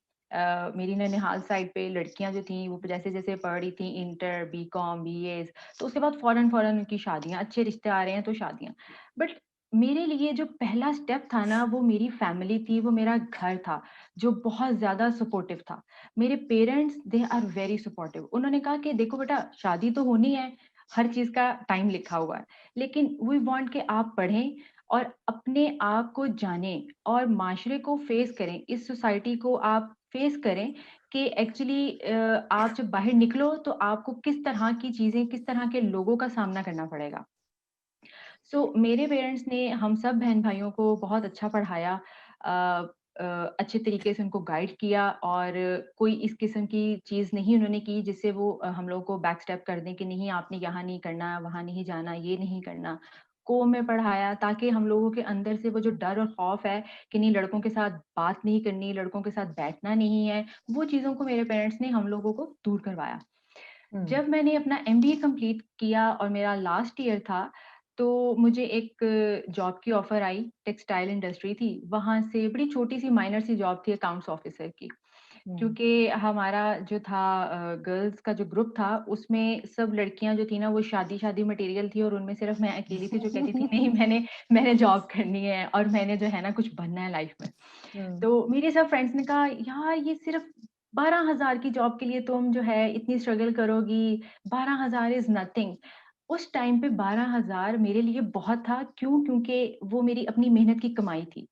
मेरी ननिहाल साइड पे लड़कियां जो थी वो जैसे जैसे पढ़ रही थी, इंटर, बीकॉम, बीए, तो उसके बाद फौरन फौरन उनकी शादियां, अच्छे रिश्ते आ रहे हैं तो शादियां। बट मेरे लिए जो पहला स्टेप था ना, वो मेरी फैमिली थी, वो मेरा घर था जो बहुत ज्यादा सपोर्टिव था। मेरे parents, they are very supportive. उन्होंने कहा कि देखो बेटा, शादी तो होनी है, हर चीज का टाइम लिखा हुआ है, लेकिन वी वांट कि आप पढ़ें और अपने आप को जानें और माशरे को फेस करें, इस सोसाइटी को आप फेस करें कि एक्चुअली आप जब बाहर निकलो तो आपको किस तरह की चीजें, किस तरह के लोगों का सामना करना पड़ेगा। मेरे पेरेंट्स ने हम सब बहन भाइयों को बहुत अच्छा पढ़ाया, अ, अच्छे तरीके से उनको गाइड किया और कोई इस किस्म की चीज़ नहीं उन्होंने की जिससे वो हम लोगों को बैक स्टेप कर दें कि नहीं, आपने यहाँ नहीं करना, वहाँ नहीं जाना, ये नहीं करना। को में पढ़ाया ताकि हम लोगों के अंदर से वो जो डर और खौफ है कि नहीं, लड़कों के साथ बात नहीं करनी, लड़कों के साथ बैठना नहीं है, वो चीज़ों को मेरे पेरेंट्स ने हम लोगों को दूर करवाया। जब मैंने अपना एमबीए कंप्लीट किया और मेरा लास्ट ईयर था, तो मुझे एक जॉब की ऑफर आई, टेक्सटाइल इंडस्ट्री थी। वहाँ से बड़ी छोटी-सी माइनर सी जॉब थी अकाउंट्स ऑफिसर की। क्योंकि हमारा जो था गर्ल्स का जो ग्रुप था, उसमें सब लड़कियाँ जो थी ना, वो शादी-शादी मटेरियल थी और उनमें सिर्फ मैं अकेली थी जो कहती थी नहीं, मैंने मैंने जॉब करनी है और मैंने जो है ना कुछ बनना है लाइफ में। तो मेरे सब फ्रेंड्स ने कहा, यार ये सिर्फ 12,000 की जॉब के लिए तुम जो है इतनी स्ट्रगल करोगी, 12,000 इज नथिंग। उस टाइम पे 12,000 मेरे लिए बहुत था। क्यों? क्योंकि वो मेरी अपनी मेहनत की कमाई थी।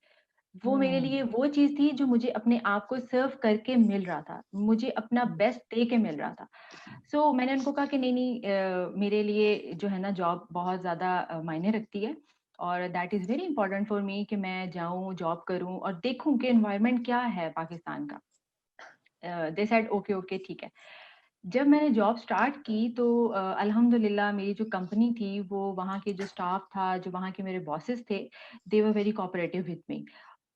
वो मेरे लिए वो चीज़ थी जो मुझे अपने आप को सर्व करके मिल रहा था। मुझे अपना बेस्ट दे के मिल रहा था। मैंने उनको कहा कि नहीं, नहीं, मेरे लिए जो है ना जॉब बहुत ज़्यादा मायने रखती है और that is very important for me कि मैं जाऊँ, जॉब करूँ और देखूँ कि एनवायरनमेंट क्या है पाकिस्तान का। दे सेड ओके, ओके, ठीक है। जब मैंने जॉब स्टार्ट की तो अल्हम्दुलिल्लाह मेरी जो कंपनी थी, वो वहाँ के जो स्टाफ था, जो वहाँ के मेरे बॉसेस थे, they were very cooperative with me.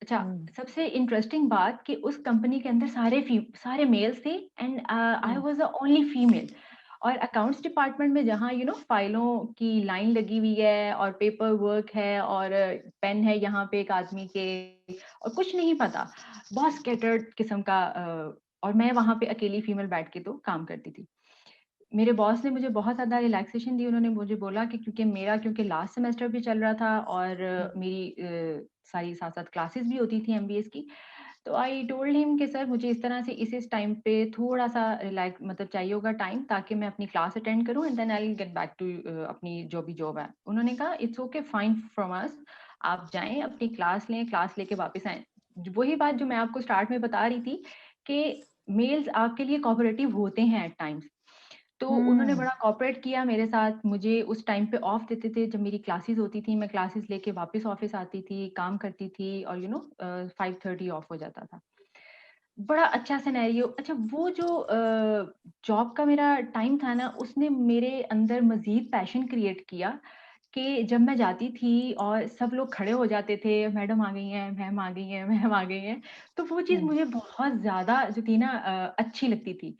अच्छा, सबसे इंटरेस्टिंग बात कि उस कंपनी के अंदर सारे मेल्स थे and I was the only female. और अकाउंट्स डिपार्टमेंट में जहाँ फाइलों की लाइन लगी हुई है और पेपर वर्क है और पेन है यहाँ पे एक आदमी के और कुछ नहीं पता, बहुत स्कैटर्ड किस्म का और मैं वहाँ पे अकेली फीमेल बैठ के तो काम करती थी। मेरे बॉस ने मुझे बहुत ज़्यादा रिलैक्सेशन दी। उन्होंने मुझे बोला कि क्योंकि लास्ट सेमेस्टर भी चल रहा था और मेरी सारी साथ-साथ क्लासेस भी होती थी एमबीएस की। तो आई टोल्ड हिम कि सर मुझे इस तरह से इस टाइम पे थोड़ा-सा रिलैक्स मतलब चाहिए होगा टाइम, ताकि मैं अपनी क्लास अटेंड करूँ and then I will get back to अपनी जो भी जॉब है। उन्होंने कहा it's okay fine from us, आप जाएँ अपनी क्लास लें, क्लास लेके वापस आएँ। वही बात जो मैं आपको स्टार्ट में बता रही थी कि मेल्स आपके लिए कोऑपरेटिव होते हैं एट टाइम्स। तो उन्होंने हम्म। बड़ा कोऑपरेट किया मेरे साथ, मुझे उस टाइम पे ऑफ देते थे जब मेरी क्लासेस होती थी, मैं क्लासेस लेके वापस ऑफिस आती थी, काम करती थी और 5:30 ऑफ हो जाता था। बड़ा अच्छा सिनेरियो। अच्छा, वो जो जॉब का मेरा टाइम था ना, उसने मेरे अंदर मज़ीद पैशन क्रिएट किया कि जब मैं जाती थी और सब लोग खड़े हो जाते थे, मैडम आ गई हैं, मैम आ गई हैं, मैम आ गई हैं, तो वो चीज़ हम्म। मुझे बहुत ज़्यादा जो थी ना अच्छी लगती थी।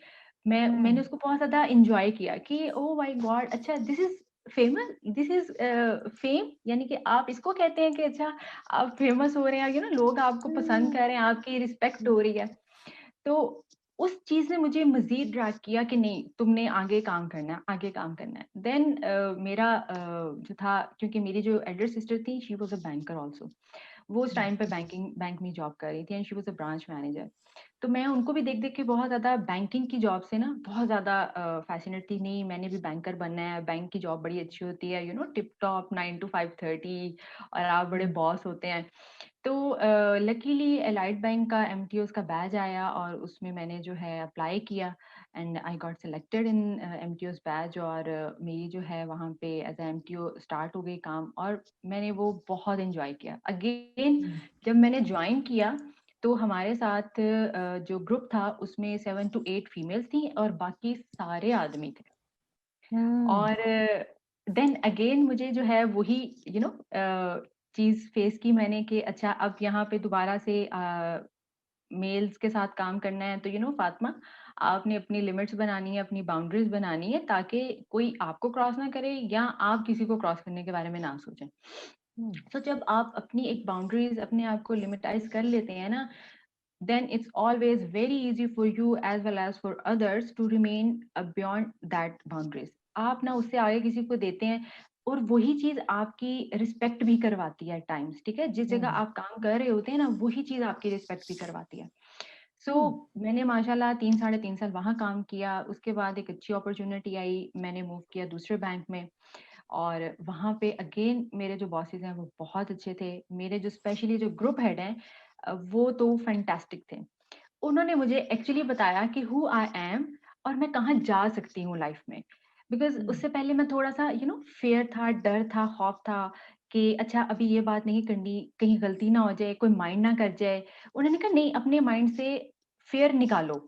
मैंने हम्म। उसको बहुत ज़्यादा एन्जॉय किया कि ओह माय गॉड! अच्छा दिस इज़ फेम, यानी कि आप इसको कहते हैं कि अच्छा आप फेमस हो रहे हैं, लोग आपको पसंद कर रहे हैं, आपकी रिस्पेक्ट हो रही है। तो उस चीज़ ने मुझे मज़ीद ड्रैग किया कि नहीं, तुमने आगे काम करना है, आगे काम करना है। देन मेरा जो था, क्योंकि मेरी जो एल्डर सिस्टर थी, she was a banker also. वो उस टाइम पे बैंक में जॉब कर रही थी and she was a branch manager. तो मैं उनको भी देख-देख के बहुत ज़्यादा बैंकिंग की जॉब से ना बहुत ज़्यादा फ़ैसिनेट थी। नहीं, मैंने भी बैंकर बनना है, बैंक की जॉब बड़ी अच्छी होती है, टिप टॉप 9 टू 5:30 और आप बड़े हम्म। बॉस होते हैं। तो लकीली एलाइड बैंक का एमटीओस का बैच आया और उसमें मैंने जो है अप्लाई किया and I got selected in MTOS batch और मेरी जो है वहाँ पे एज ए एमटीओ स्टार्ट हो गई काम और मैंने वो बहुत एंजॉय किया। अगेन हम्म। जब मैंने ज्वाइन किया तो हमारे साथ जो ग्रुप था उसमें 7 टू 8 फीमेल्स थी और बाकी सारे आदमी थे। हम्म। और देन अगेन मुझे जो है वही चीज़ फेस की मैंने कि अच्छा अब यहाँ पे दोबारा से मेल्स के साथ काम करना है, तो फातिमा, आपने अपनी लिमिट्स बनानी है, अपनी बाउंड्रीज बनानी है ताकि कोई आपको क्रॉस ना करे या आप किसी को क्रॉस करने के बारे में ना सोचें। हम्म। तो जब आप अपनी एक बाउंड्रीज अपने आप को लिमिटाइज कर लेते हैं ना, then it's always very easy for you as well as for others to remain beyond that boundaries. आप ना उससे आगे किसी को देते हैं और वही चीज आपकी रिस्पेक्ट भी करवाती है टाइम्स, ठीक है? जिस जगह हम्म। आप काम कर रहे होते हैं ना, वही चीज आपकी रिस्पेक्ट भी करवाती है। सो हम्म। मैंने माशाल्लाह 3 साढ़े 3 साल वहां काम किया। उसके बाद एक अच्छी अपॉर्चुनिटी आई, मैंने मूव किया दूसरे बैंक में और वहाँ पे अगेन मेरे जो बॉसेस हैं वो बहुत अच्छे थे। मेरे जो स्पेशली जो ग्रुप हेड हैं वो तो फैंटास्टिक थे। उन्होंने मुझे एक्चुअली बताया कि हु आई एम और मैं कहाँ जा सकती हूँ लाइफ में। बिकॉज़ हम्म। उससे पहले मैं थोड़ा-सा फ़ियर था, डर था, खौफ था कि अच्छा अभी ये बात नहीं करनी, कहीं गलती ना हो जाए, कोई माइंड ना कर जाए। उन्होंने कहा नहीं, अपने माइंड से फ़ियर निकालो।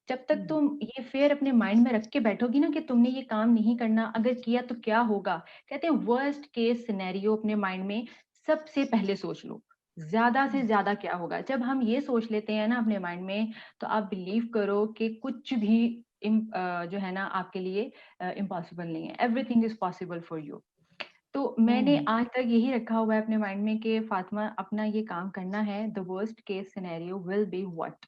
जब तक हम्म। तुम ये फ़ियर अपने माइंड में रख के बैठोगी ना कि तुमने ये काम नहीं करना, अगर किया तो क्या होगा? कहते हैं वर्स्ट केस सिनेरियो अपने माइंड में सबसे पहले सोच लो। ज़्यादा से ज़्यादा क्या होगा? जब हम ये सोच लेते हैं ना अपने माइंड में, तो आप बिलीव करो कि कुछ भी जो है ना आपके लिए इम्पॉसिबल नहीं है। Everything is possible for you. तो मैंने हम्म। आज तक यही रखा हुआ है अपने माइंड में कि फातिमा, अपना ये काम करना है, the worst case scenario will be what?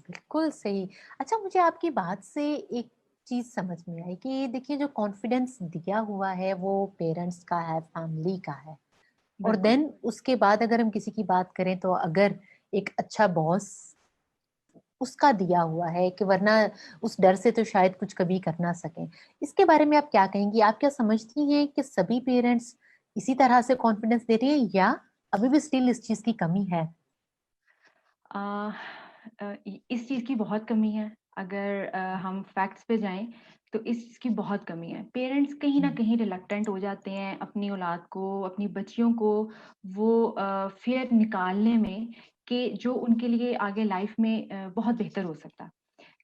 बिल्कुल सही। अच्छा, मुझे आपकी बात से एक चीज समझ में आई कि देखिए जो कॉन्फिडेंस दिया हुआ है वो पेरेंट्स का है, फैमिली का है। और बिल्कुल। देन उसके बाद अगर हम किसी की बात करें तो अगर एक अच्छा बॉस उसका दिया हुआ है कि वरना उस डर से तो शायद कुछ कभी कर ना सकें। इसके बारे में आप क्या कहेंगी? आप क्या समझती हैं कि सभी पेरेंट्स इसी तरह से कॉन्फिडेंस दे रहे हैं या अभी भी स्टिल इस चीज की कमी है? अ, इस चीज़ की बहुत कमी है। अगर हम फैक्ट्स पे जाएँ तो इस चीज़ की बहुत कमी है। पेरेंट्स कहीं न हम्म। कहीं रिलक्टेंट हो जाते हैं अपनी औलाद को, अपनी बच्चियों को वो फ़ियर निकालने में कि जो उनके लिए आगे लाइफ़ में बहुत बेहतर हो सकता है।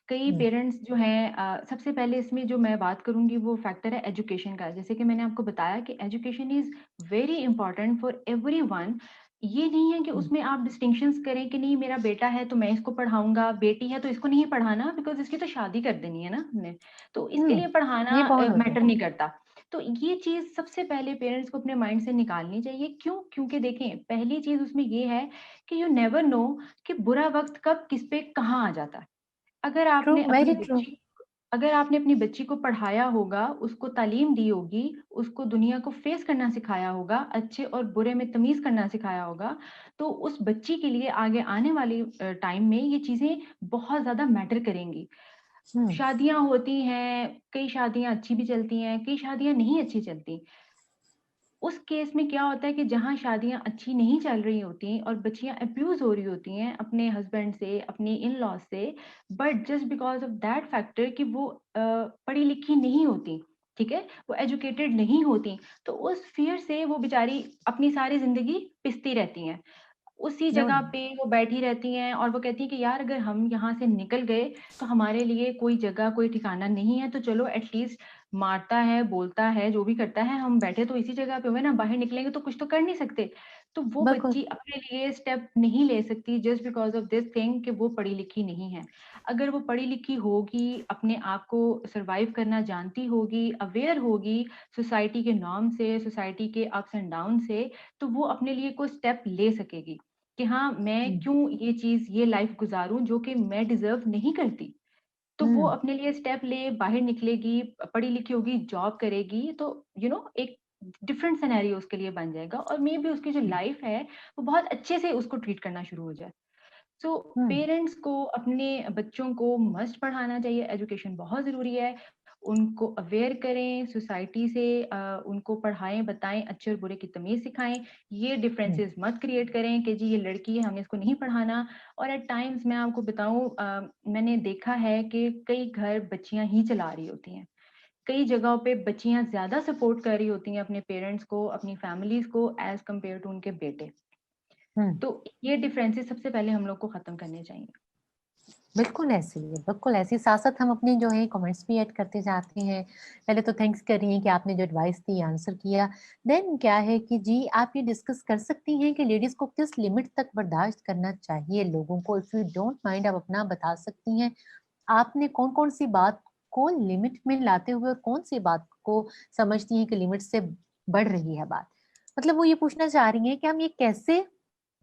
कई हम्म। पेरेंट्स जो हैं सबसे पहले इसमें जो मैं बात करूँगी वो फैक्टर है एजुकेशन का। जैसे कि मैंने आपको बताया कि education is very important for everyone. ये नहीं है कि हम्म। उसमें आप डिस्टिंक्शंस करें कि नहीं, मेरा बेटा है तो मैं इसको पढ़ाऊँगा, बेटी है तो इसको नहीं पढ़ाना बिकॉज़ इसकी तो शादी कर देनी है ना हमने। तो इसके हम्म। लिए पढ़ाना ये बहुत होता है। मैटर नहीं करता। तो ये चीज सबसे पहले पेरेंट्स को अपने माइंड से निकालनी चाहिए। क्यों? क्योंकि देखें, पहली चीज उसमें ये है कि यू नेवर नो कि बुरा वक्त कब किस पे कहाँ आ जाता है। अगर ट्रू, आपने अपनी वेरी ट्रू। बच्ची अगर आपने अपनी बच्ची को पढ़ाया होगा, उसको तालीम दी होगी, उसको दुनिया को फेस करना सिखाया होगा, अच्छे और बुरे में तमीज़ करना सिखाया होगा, तो उस बच्ची के लिए आगे आने वाली टाइम में ये चीज़ें बहुत ज़्यादा मैटर करेंगी। हम्म। शादियाँ होती हैं, कई शादियाँ अच्छी भी चलती हैं, कई शादियाँ नहीं अच्छी चलती। उस केस में क्या होता है कि जहाँ शादियाँ अच्छी नहीं चल रही होती और बच्चियाँ अब्यूज़ हो रही होती हैं अपने हस्बैंड से, अपनी इन-लॉज़ से, but just because of that factor कि वो पढ़ी-लिखी नहीं होती, ठीक है? वो एजुकेटेड नहीं होती, तो उस फ़ियर से वो बेचारी अपनी सारी ज़िंदगी पिसती रहती हैं। उसी नो। जगह पे वो बैठी रहती हैं और वो कहती हैं कि यार अगर हम यहाँ से निकल गए, तो हमारे लिए कोई जगह, कोई ठिकाना नहीं है, तो चलो एटलीस्ट मारता है, बोलता है, जो भी करता है, हम बैठे तो इसी जगह पे हुए ना, बाहर निकलेंगे तो कुछ तो कर नहीं सकते। तो वो बिल्कुल। बच्ची अपने लिए स्टेप नहीं ले सकती just because of this thing कि वो पढ़ी-लिखी नहीं है। अगर वो पढ़ी-लिखी होगी, अपने आप को सर्वाइव करना जानती होगी, अवेयर होगी सोसाइटी के नॉर्म से, सोसाइटी के अप्स एंड डाउन से, तो वो अपने लिए कोई स्टेप ले सकेगी। कि हाँ, मैं हम्म। क्यों ये चीज़, ये लाइफ़ गुज़ारूँ जो कि मैं डिज़र्व नहीं करती। तो वो हम्म। अपने लिए स्टेप ले, बाहर निकलेगी, पढ़ी-लिखी होगी, जॉब करेगी, तो एक डिफरेंट सिनेरियो उसके लिए बन जाएगा और मेबी उसकी जो लाइफ़ है, वो बहुत अच्छे से उसको ट्रीट करना शुरू हो जाए। सो हम्म। पेरेंट्स को अपने बच्चों को मस्ट पढ़ाना चाहिए, एजुकेशन बहुत ज़रूरी है। उनको अवेयर करें सोसाइटी से, उनको पढ़ाएँ, बताएँ, अच्छे और बुरे की तमीज़ सिखाएँ। ये हम्म। डिफरेंसेस मत क्रिएट करें कि जी ये लड़की है, हमें इसको नहीं पढ़ाना। और एट टाइम्स मैं आपको बताऊँ, मैंने देखा है कि कई घर बच्चियाँ ही चला रही होती हैं। कई जगहों पे बच्चियाँ ज़्यादा सपोर्ट कर रही होती हैं अपने पेरेंट्स को, अपनी फैमिलीज़ को एज़ कम्पेयर टू उनके बेटे। हम्म। तो ये डिफरेंसेस सबसे पहले हम लोग को खत्म करने चाहिए। बिल्कुल ऐसे ही है, बिल्कुल ऐसे ही। साथ-साथ हम अपने जो है कमेंट्स भी ऐड करते जाते हैं। पहले तो थैंक्स कर रही हैं कि आपने जो एडवाइस दी, आंसर किया। देन क्या है कि जी, आप ये डिस्कस कर सकती हैं कि लेडीज़ को किस लिमिट तक बर्दाश्त करना चाहिए लोगों को। इफ यू डोंट माइंड, आप अपना बता सकती हैं, आपने कौन-कौन सी बात को लिमिट में लाते हुए और कौन-सी बात को समझती हैं कि लिमिट से बढ़ रही है बात? मतलब वो ये पूछना चाह रही हैं कि हम ये कैसे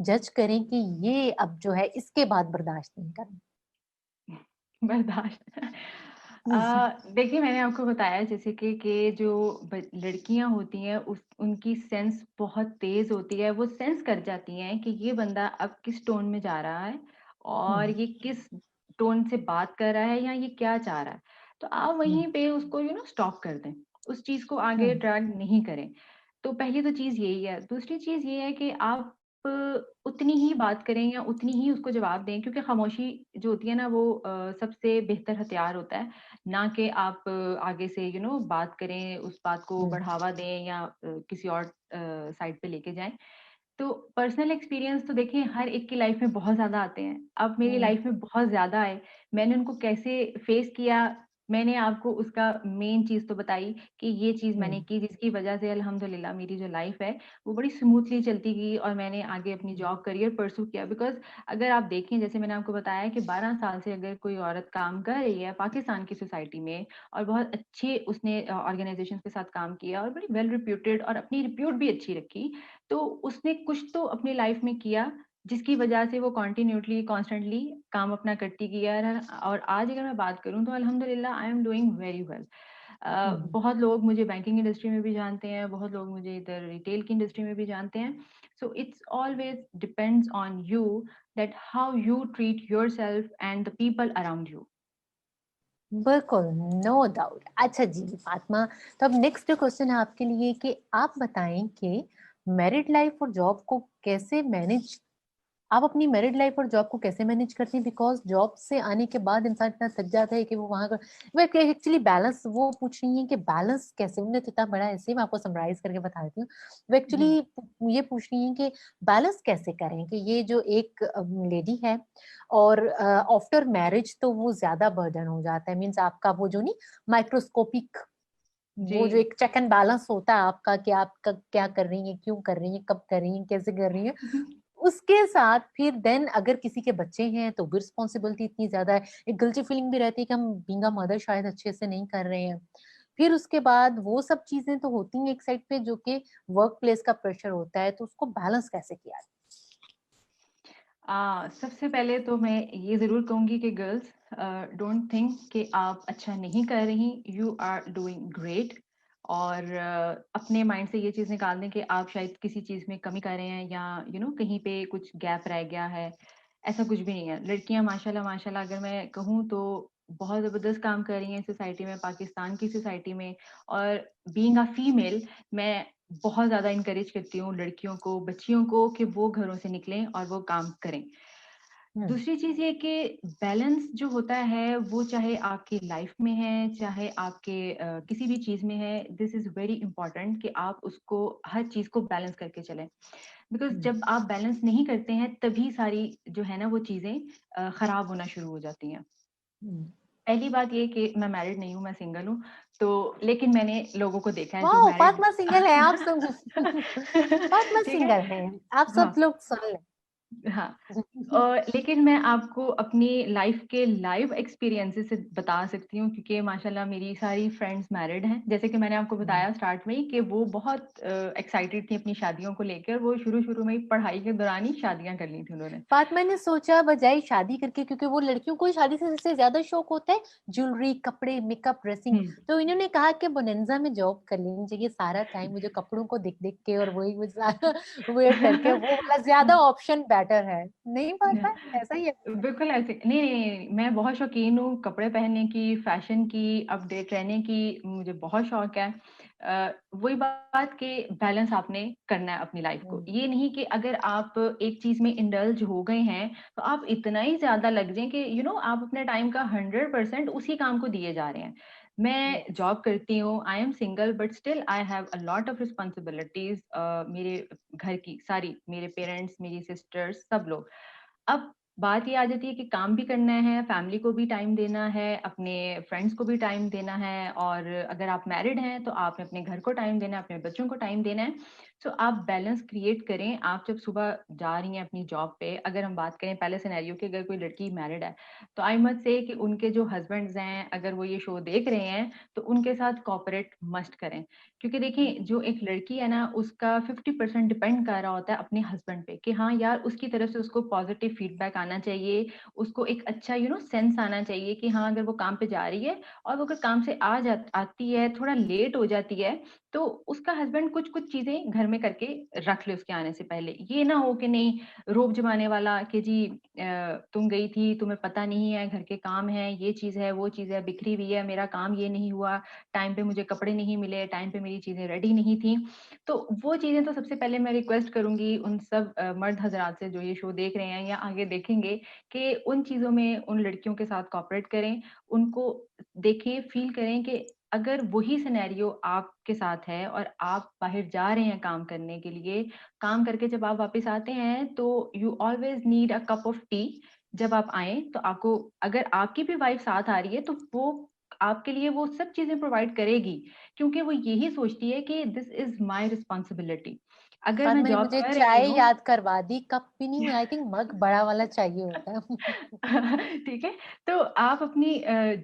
जज करें कि ये अब जो है इसके बाद बर्दाश्त नहीं करना? बर्दाश्त देखिए, मैंने आपको बताया जैसे कि जो लड़कियां होती हैं उनकी सेंस बहुत तेज होती है। वो सेंस कर जाती हैं कि ये बंदा अब किस टोन में जा रहा है और हुँ, ये किस टोन से बात कर रहा है या ये क्या चाह रहा है। तो आप हुँ, वहीं पे उसको स्टॉप कर दें, उस चीज को हुँ, आगे ड्रैग नहीं करें। तो पहली तो चीज यही है। दूसरी चीज ये है कि आप उतनी ही बात करें या उतनी ही उसको जवाब दें, क्योंकि खामोशी जो होती है ना वो सबसे बेहतर हथियार होता है। ना कि आप आगे से बात करें, उस बात को हुँ, बढ़ावा दें या किसी और साइड पे लेके जाएँ। तो पर्सनल एक्सपीरियंस तो देखिए हर एक की लाइफ में बहुत ज़्यादा आते हैं। अब मेरी हुँ, लाइफ में बहुत ज़्यादा आए, मैंने उनको कैसे फेस किया, मैंने आपको उसका मेन चीज़ तो बताई कि ये चीज़ मैंने हुँ, की जिसकी वज़ह से अल्हम्दुलिल्लाह मेरी जो लाइफ है, वो बड़ी स्मूथली चलती गई और मैंने आगे अपनी जॉब करियर परस्यू किया। बिकॉज़ अगर आप देखें, जैसे मैंने आपको बताया कि 12 साल से अगर कोई औरत काम कर रही है पाकिस्तान की सोसाइटी में और बहुत अच्छे उसने ऑर्गनाइज़ेशंस के साथ काम किया और बड़ी वेल रिप्यूटेड और अपनी रिप्यूट भी अच्छी रखी। तो उसने कुछ तो अपनी लाइफ में किया, जिसकी वजह से वो कंटिन्यूअसली कॉन्स्टेंटली काम अपना करती गई है। और आज अगर मैं बात करूँ तो अल्हम्दुलिल्लाह I am doing very well. हुँ। बहुत लोग मुझे बैंकिंग इंडस्ट्री में भी जानते हैं, बहुत लोग मुझे इधर रिटेल की इंडस्ट्री में भी जानते हैं। So it's always depends on you that how you treat yourself and the people around you. बिल्कुल, नो डाउट। अच्छा जी, फातिमा, तो अब नेक्स्ट क्वेश्चन है आपके लिए कि आप बताएँ कि मैरिड लाइफ और जॉब को कैसे मैनेज, आप अपनी मैरिड लाइफ और जॉब को कैसे मैनेज करती हैं? बिकॉज़ जॉब से आने के बाद इंसान इतना थक जाता है कि वो वहाँ का, वो एक्चुअली बैलेंस वो पूछ रही हैं कि बैलेंस कैसे? उन्होंने तो इतना बड़ा ऐसे, मैं आपको समराइज़ करके बता देती हूँ। वो जी। एक्चुअली ये पूछ रही हैं कि बैलेंस कैसे करें कि ये जो एक लेडी है और आफ्टर मैरिज तो वो ज़्यादा बर्डन हो जाता है। मीन्स आपका वो जो नहीं, माइक्रोस्कोपिक, जी। वो जो एक चेक एंड बैलेंस होता है आपका कि आप कब क्या कर रही हैं, क्यों कर रही हैं, कब कर रही हैं, कैसे कर रही हैं, उसके साथ फिर देन अगर किसी के बच्चे हैं तो भी रिस्पॉन्सिबिलिटी इतनी ज़्यादा है। एक गिल्टी फीलिंग भी रहती है कि हम बीइंग अ मदर शायद अच्छे से नहीं कर रहे हैं। फिर उसके बाद वो सब चीजें तो होती हैं एक साइड पे जो कि वर्क प्लेस का प्रेशर होता है, तो उसको बैलेंस कैसे किया जाए? सबसे पहले तो मैं ये ज़रूर कहूँगी कि गर्ल्स डोंट थिंक कि आप अच्छा नहीं कर रही, यू आर डूइंग ग्रेट। और अपने माइंड से ये चीज़ निकाल दें कि आप शायद किसी चीज़ में कमी कर रहे हैं या कहीं पे कुछ गैप रह गया है। ऐसा कुछ भी नहीं है। लड़कियाँ माशाल्लाह माशाल्लाह अगर मैं कहूँ तो बहुत ज़बरदस्त काम कर रही हैं सोसाइटी में, पाकिस्तान की सोसाइटी में। और बीइंग अ फीमेल, मैं बहुत ज़्यादा इनकरेज करती हूँ लड़कियों को, बच्चियों को कि वो घरों से निकलें और वो काम करें। हम्म। दूसरी चीज़ ये कि बैलेंस जो होता है वो चाहे आपकी लाइफ में है, चाहे आपके किसी भी चीज़ में है, दिस इज़ वेरी इंपॉर्टेंट कि आप उसको हर चीज़ को बैलेंस करके चलें। बिकॉज़ हम्म। जब आप बैलेंस नहीं करते हैं तभी सारी जो है ना वो चीज़ें खराब होना शुरू हो जाती हैं। हम्म। पहली बात ये कि मैं मैरिड नहीं हूँ, मैं सिंगल हूँ। तो लेकिन मैंने लोगों को देखा है जो वाह, मैरिड फातिमा सिंगल है आप सब। फातिमा ठीक है? सिंगल है, आप सब हाँ, लोग सुन लें। हाँ। लेकिन मैं आपको अपनी लाइफ के लाइव एक्सपीरियंसेस से बता सकती हूँ क्योंकि माशाल्लाह मेरी सारी फ्रेंड्स मैरिड हैं। जैसे कि मैंने आपको बताया स्टार्ट में ही कि वो बहुत एक्साइटेड थी अपनी शादियों को लेकर। वो शुरू-शुरू में ही पढ़ाई के दौरान ही शादियाँ कर ली थी उन्होंने। फातिमा ने सोचा बजाय शादी करके, क्योंकि वो लड़कियों को शादी से सबसे ज्यादा शौक होता है ज्वेलरी, कपड़े, मेकअप, ड्रेसिंग। हुँ। तो इन्होंने कहा कि बोनेंजा में जॉब कर लेनी चाहिए, सारा टाइम मुझे कपड़ों को देख देख के और वही वो सारा वेयर करके वो वाला ज्यादा ऑप्शन बेटर है। नहीं फातिमा, ऐसा ही है? बिल्कुल ऐसे नहीं, नहीं, नहीं, नहीं, मैं बहुत शौकीन हूँ कपड़े पहनने की, फैशन की, अपडेट रहने की, मुझे बहुत शौक है। वही बात कि बैलेंस आपने करना है अपनी लाइफ को। हम्म। ये नहीं कि अगर आप एक चीज़ में इंडल्ज हो गए हैं, तो आप इतना ही ज़्यादा लग जाएँ कि आप अपने टाइम का 100% उसी काम को दिए जा रहे हैं। मैं यस। जॉब करती हूँ, I am single but still I have a lot of responsibilities मेरे घर की सारी, मेरे पेरेंट्स, मेरी सिस्टर्स, सब लोग। अब बात ये आ जाती है कि काम भी करना है, फैमिली को भी टाइम देना है, अपने फ्रेंड्स को भी टाइम देना है और अगर आप मैरिड हैं, तो आपने अपने घर को टाइम देना है, अपने बच्चों को टाइम देना है। सो आप बैलेंस क्रिएट करें। आप जब सुबह जा रही हैं अपनी जॉब पे, अगर हम बात करें पहले सिनेरियो की, अगर कोई लड़की मैरिड है, तो आई मस्ट से कि उनके जो हस्बैंड्स हैं, अगर वो ये शो देख रहे हैं, तो उनके साथ कोऑपरेट मस्ट करें। क्योंकि देखिए, जो एक लड़की है ना, उसका 50% डिपेंड कर रहा होता है अपने हस्बैंड पे कि हाँ यार, उसकी तरफ से उसको पॉजिटिव फीडबैक आना चाहिए, उसको एक अच्छा सेंस आना चाहिए कि हाँ, अगर वो काम पे जा रही है और वो अगर काम से आती है, थोड़ा लेट हो जाती है, तो उसका हस्बैंड कुछ-कुछ चीज़ें घर में करके रख ले उसके आने से पहले। ये ना हो कि नहीं, रोब जमाने वाला कि जी तुम गई थी, तुम्हें पता नहीं है, घर के काम हैं, ये चीज़ है, वो चीज़ है, बिखरी हुई है, मेरा काम ये नहीं हुआ, टाइम पे मुझे कपड़े नहीं मिले, टाइम पे मेरी चीज़ें रेडी नहीं थी। तो वो चीज़ें तो सबसे पहले मैं रिक्वेस्ट करूँगी उन सब मर्द हज़रात से जो ये शो देख रहे हैं या आगे देखेंगे कि उन चीज़ों में उन लड़कियों के साथ कोऑपरेट करें। उनको देखें, फ़ील करें कि अगर वही सिनेरियो आपके साथ है और आप बाहर जा रहे हैं काम करने के लिए, काम करके जब आप वापस आते हैं तो you always need a cup of T. जब आप आएँ तो आपको, अगर आपकी भी वाइफ़ साथ आ रही है, तो वो आपके लिए वो सब चीज़ें प्रोवाइड करेगी। क्योंकि वो यही सोचती है कि दिस इज़ माय रिस्पॉन्सिबिलिटी। अगर मैं फातिमा ने जॉब मुझे कर रही चाय हूँ याद करवा दी, कप भी नहीं, आई थिंक मग बड़ा वाला चाहिए होता है। ठीक है, तो आप अपनी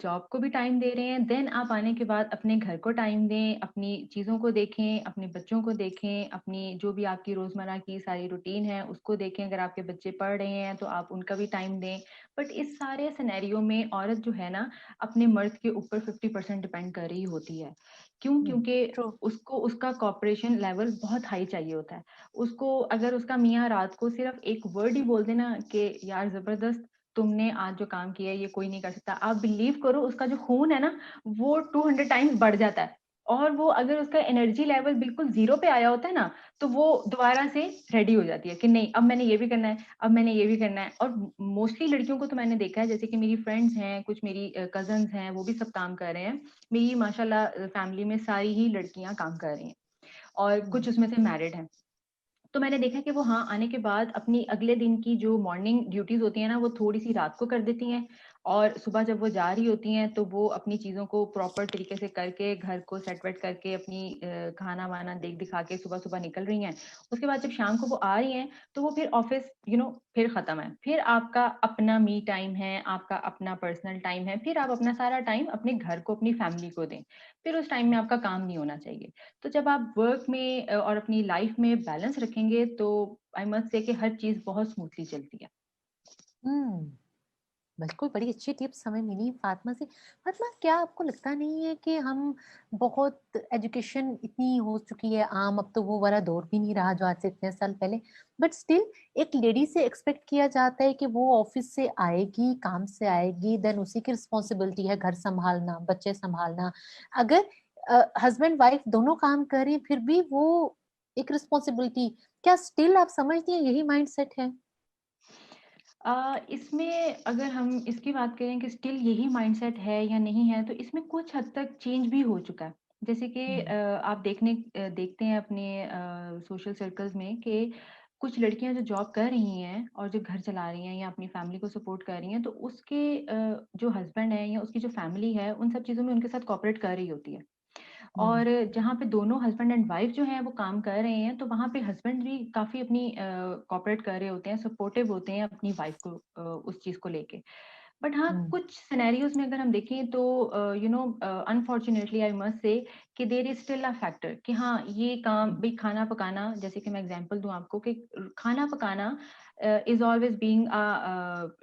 जॉब को भी टाइम दे रहे हैं, देन आप आने के बाद अपने घर को टाइम दें, अपनी चीज़ों को देखें, अपने बच्चों को देखें, अपनी जो भी आपकी रोज़मर्रा की सारी रूटीन है, उसको देखें। अगर आपके बच्चे पढ़ रहे हैं, तो आप उनका भी टाइम दें। बट इस सारे सिनेरियो में औरत जो है ना, अपने मर्द के ऊपर 50% डिपेंड कर रही होती है। क्यों? क्योंकि ट्रू। उसको उसका कोऑपरेशन लेवल बहुत हाई चाहिए होता है। उसको अगर उसका मियाँ रात को सिर्फ़ एक वर्ड ही बोल दे ना कि यार ज़बरदस्त, तुमने आज जो काम किया है ये कोई नहीं कर सकता। आप बिलीव करो, उसका जो खून है ना, वो 200 टाइम्स बढ़ जाता है। और वो अगर उसका एनर्जी लेवल बिल्कुल ज़ीरो पे आया होता है ना, तो वो दोबारा से रेडी हो जाती है कि नहीं, अब मैंने ये भी करना है, अब मैंने ये भी करना है। और मोस्टली लड़कियों को तो मैंने देखा है, जैसे कि मेरी फ्रेंड्स हैं, कुछ मेरी कज़िन्स हैं, वो भी सब काम कर रहे हैं। मेरी माशाल्लाह फैमिली में सारी ही लड़कियाँ काम कर रही हैं और कुछ उसमें से मैरिड हैं। तो मैंने देखा कि वो हाँ, आने के बाद अपनी अगले दिन की जो मॉर्निंग ड्यूटीज़ होती हैं ना, वो थोड़ी-सी रात को कर देती हैं और सुबह जब वो जा रही होती हैं तो वो अपनी चीज़ों को प्रॉपर तरीके से करके, घर को सेट वेट करके, अपनी खाना-वाना देख दिखा के सुबह-सुबह निकल रही हैं। उसके बाद जब शाम को वो आ रही हैं, तो वो फिर ऑफ़िस फिर ख़त्म है। फिर आपका अपना मी टाइम है, आपका अपना पर्सनल टाइम है, फिर आप अपना सारा टाइम अपने घर को, अपनी फैमिली को दें। फिर उस टाइम में आपका काम नहीं होना चाहिए। तो जब आप वर्क में और अपनी लाइफ़ में बैलेंस रखेंगे, तो आई मस्ट से कि हर चीज़ बहुत स्मूथली चलती है। हुँ। बिल्कुल, बड़ी अच्छी टिप्स हमें मिली फ़ातिमा से। फ़ातिमा, क्या आपको लगता नहीं है कि हम बहुत एजुकेशन इतनी हो चुकी है आम, अब तो वो वाला दौर भी नहीं रहा जो आज से इतने साल पहले, बट स्टिल एक लेडी से एक्सपेक्ट किया जाता है कि वो ऑफ़िस से आएगी, काम से आएगी, देन उसी की रिस्पॉन्सिबिलिटी है घर सँभालना, बच्चे सँभालना। अगर हस्बैंड वाइफ दोनों काम कर रही हैं, फिर भी वो एक रिस्पॉन्सिबिलिटी, क्या स्टिल आप समझती हैं यही माइंडसेट है? इसमें अगर हम इसकी बात करें कि स्टिल यही माइंडसेट है या नहीं है, तो इसमें कुछ हद तक चेंज भी हो चुका है। जैसे कि हुँ, आप देखते हैं अपने सोशल सर्कल्स में कि कुछ लड़कियां जो जॉब कर रही हैं और जो घर चला रही हैं या अपनी फैमिली को सपोर्ट कर रही हैं, तो उसके जो हस्बैंड है या उसकी जो फैमिली है, उन सब चीज़ों में उनके साथ कोऑपरेट कर रही होती है। हुँ, और जहाँ पे दोनों हस्बैंड एंड वाइफ जो हैं वो काम कर रहे हैं, तो वहाँ पे हस्बैंड भी काफ़ी अपनी कोऑपरेट कर रहे होते हैं, सपोर्टिव होते हैं अपनी वाइफ को उस चीज़ को लेके। बट हाँ, हुँ, कुछ सिनेरियोज़ में अगर हम देखें तो अनफॉर्च्यूनेटली आई मस्ट से कि there is still a factor कि हाँ, ये काम हुँ, भई खाना पकाना, जैसे कि मैं एग्ज़ाम्पल दूँ आपको कि खाना पकाना is always being